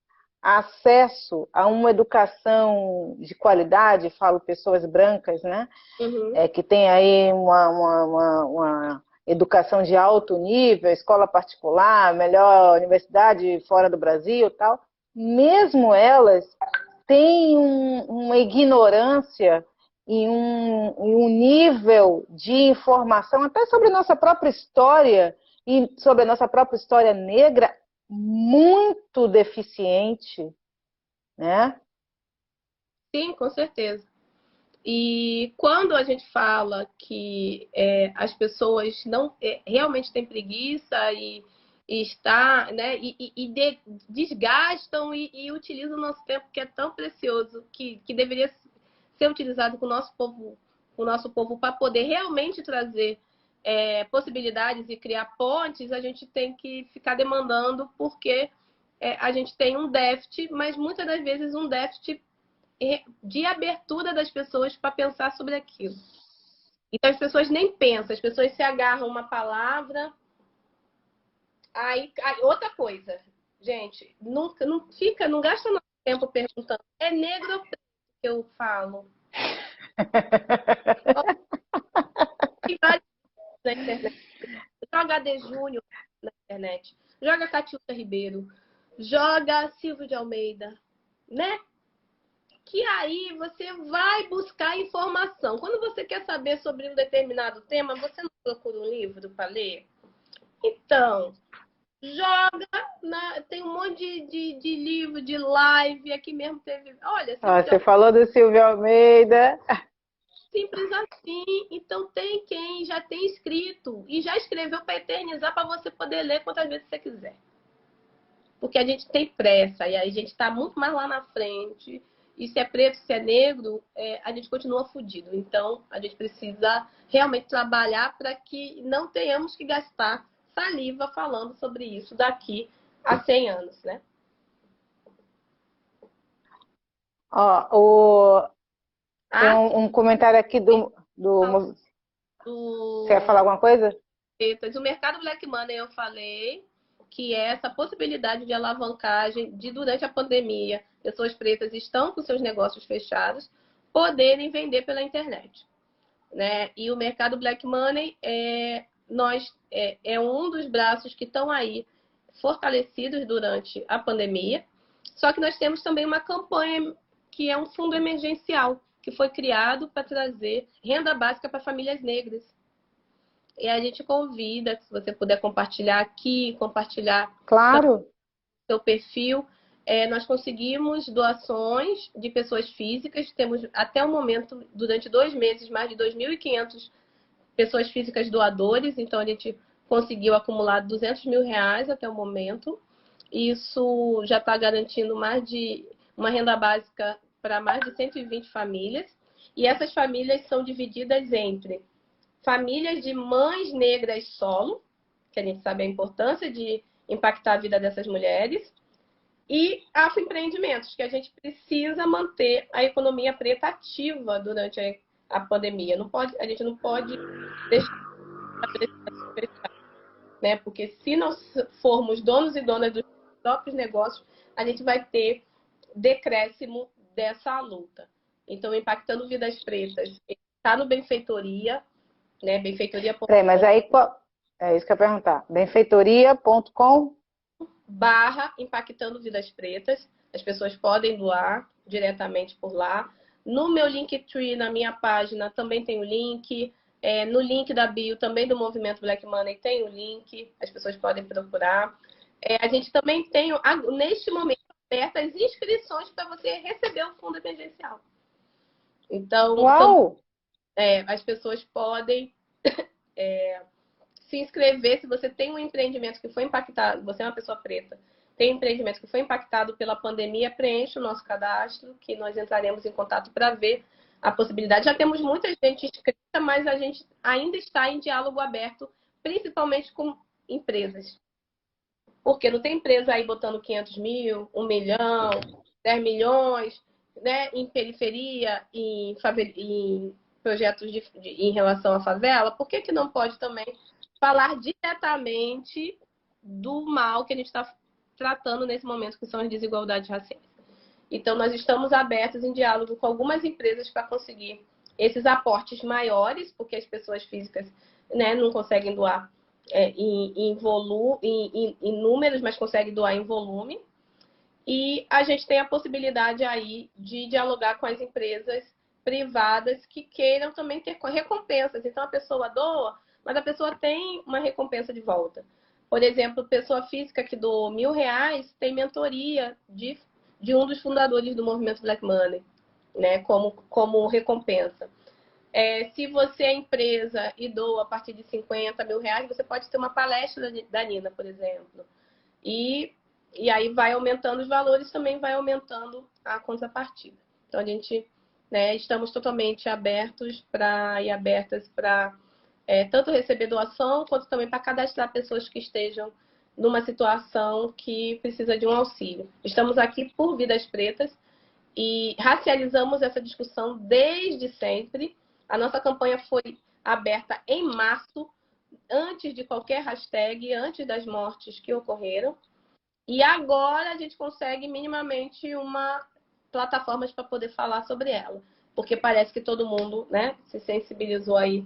S1: acesso a uma educação de qualidade, falo pessoas brancas, né?
S2: Uhum.
S1: Que tem aí uma educação de alto nível, escola particular, melhor universidade fora do Brasil, tal. Mesmo elas têm uma ignorância e um nível de informação até sobre a nossa própria história e sobre a nossa própria história negra muito deficiente, né?
S2: Sim, com certeza. E quando a gente fala que as pessoas não realmente têm preguiça e está, né, desgastam e utilizam o nosso tempo que é tão precioso, que deveria ser utilizado com o nosso povo para poder realmente trazer possibilidades e criar pontes, a gente tem que ficar demandando porque a gente tem um déficit, mas muitas das vezes um déficit de abertura das pessoas para pensar sobre aquilo. Então as pessoas nem pensam, as pessoas se agarram a uma palavra. Aí outra coisa, gente, não gasta nosso tempo perguntando, é negro ou preto que eu falo? Tem vários na internet. Joga AD Júnior na internet, joga Catiúcia Ribeiro, joga Silvio de Almeida, né? Que aí você vai buscar informação. Quando você quer saber sobre um determinado tema, você não procura um livro para ler? Então, joga, tem um monte de livro, de live, aqui mesmo teve... Olha,
S1: você falou do Silvio Almeida.
S2: Simples assim. Então, tem quem já tem escrito e já escreveu para eternizar para você poder ler quantas vezes você quiser. Porque a gente tem pressa e aí a gente está muito mais lá na frente. E se é preto, se é negro, a gente continua fudido. Então, a gente precisa realmente trabalhar para que não tenhamos que gastar saliva falando sobre isso daqui a 100 anos, né?
S1: Tem um comentário aqui do... Você quer falar alguma coisa?
S2: O mercado Black Money eu falei que é essa possibilidade de alavancagem de, durante a pandemia, pessoas pretas estão com seus negócios fechados, poderem vender pela internet, né? E o mercado Black Money é um dos braços que estão aí fortalecidos durante a pandemia. Só que nós temos também uma campanha que é um fundo emergencial, que foi criado para trazer renda básica para famílias negras. E a gente convida, se você puder compartilhar aqui, compartilhar
S1: Claro.
S2: seu perfil. Nós conseguimos doações de pessoas físicas, temos até o momento, durante 2 meses, mais de 2.500 pessoas físicas doadores, então a gente conseguiu acumular R$200 mil até o momento. Isso já está garantindo mais de uma renda básica para mais de 120 famílias. E essas famílias são divididas entre famílias de mães negras solo, que a gente sabe a importância de impactar a vida dessas mulheres, e afroempreendimentos, que a gente precisa manter a economia preta ativa durante a pandemia. A gente não pode deixar fechar, né? Porque se nós formos donos e donas dos próprios negócios, a gente vai ter decréscimo dessa luta. Então, impactando vidas pretas, está no Benfeitoria, né? Benfeitoria.com.
S1: Mas aí é isso que eu ia perguntar. Benfeitoria.com
S2: /impactando vidas pretas. As pessoas podem doar diretamente por lá. No meu Linktree, na minha página, também tem o link. No link da bio, também do Movimento Black Money, tem o link. As pessoas podem procurar. A gente também tem, neste momento, abertas inscrições para você receber o fundo emergencial. Então, as pessoas podem se inscrever. Se você tem um empreendimento que foi impactado, você é uma pessoa preta, tem um empreendimento que foi impactado pela pandemia, preencha o nosso cadastro, que nós entraremos em contato para ver a possibilidade. Já temos muita gente inscrita, mas a gente ainda está em diálogo aberto, principalmente com empresas. Porque não tem empresa aí botando 500 mil, 1 milhão, 10 milhões, né, em periferia, em projetos em relação à favela. Por que não pode também falar diretamente do mal que a gente está tratando nesse momento, que são as desigualdades raciais? Então, nós estamos abertos em diálogo com algumas empresas para conseguir esses aportes maiores, porque as pessoas físicas, né, não conseguem doar em números, mas conseguem doar em volume. E a gente tem a possibilidade aí de dialogar com as empresas privadas que queiram também ter recompensas. Então, a pessoa doa, mas a pessoa tem uma recompensa de volta. Por exemplo, pessoa física que doou R$1.000 tem mentoria de um dos fundadores do movimento Black Money, né, como recompensa. Se você é empresa e doa a partir de R$50 mil, você pode ter uma palestra da Nina, por exemplo. E aí vai aumentando os valores, também vai aumentando a contrapartida. Então, a gente, né, estamos totalmente abertas para tanto receber doação, quanto também para cadastrar pessoas que estejam numa situação que precisa de um auxílio. Estamos aqui por vidas pretas e racializamos essa discussão desde sempre. A nossa campanha foi aberta em março, antes de qualquer hashtag, antes das mortes que ocorreram. E agora a gente consegue minimamente uma plataforma para poder falar sobre ela. Porque parece que todo mundo, né, se sensibilizou aí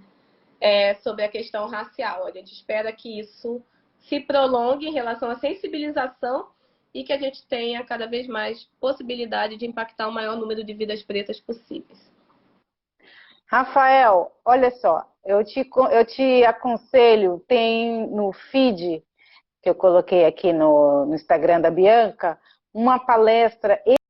S2: sobre a questão racial. A gente espera que isso se prolongue em relação à sensibilização e que a gente tenha cada vez mais possibilidade de impactar o maior número de vidas pretas possíveis.
S1: Rafael, olha só, eu te aconselho, tem no feed que eu coloquei aqui no Instagram da Bianca, uma palestra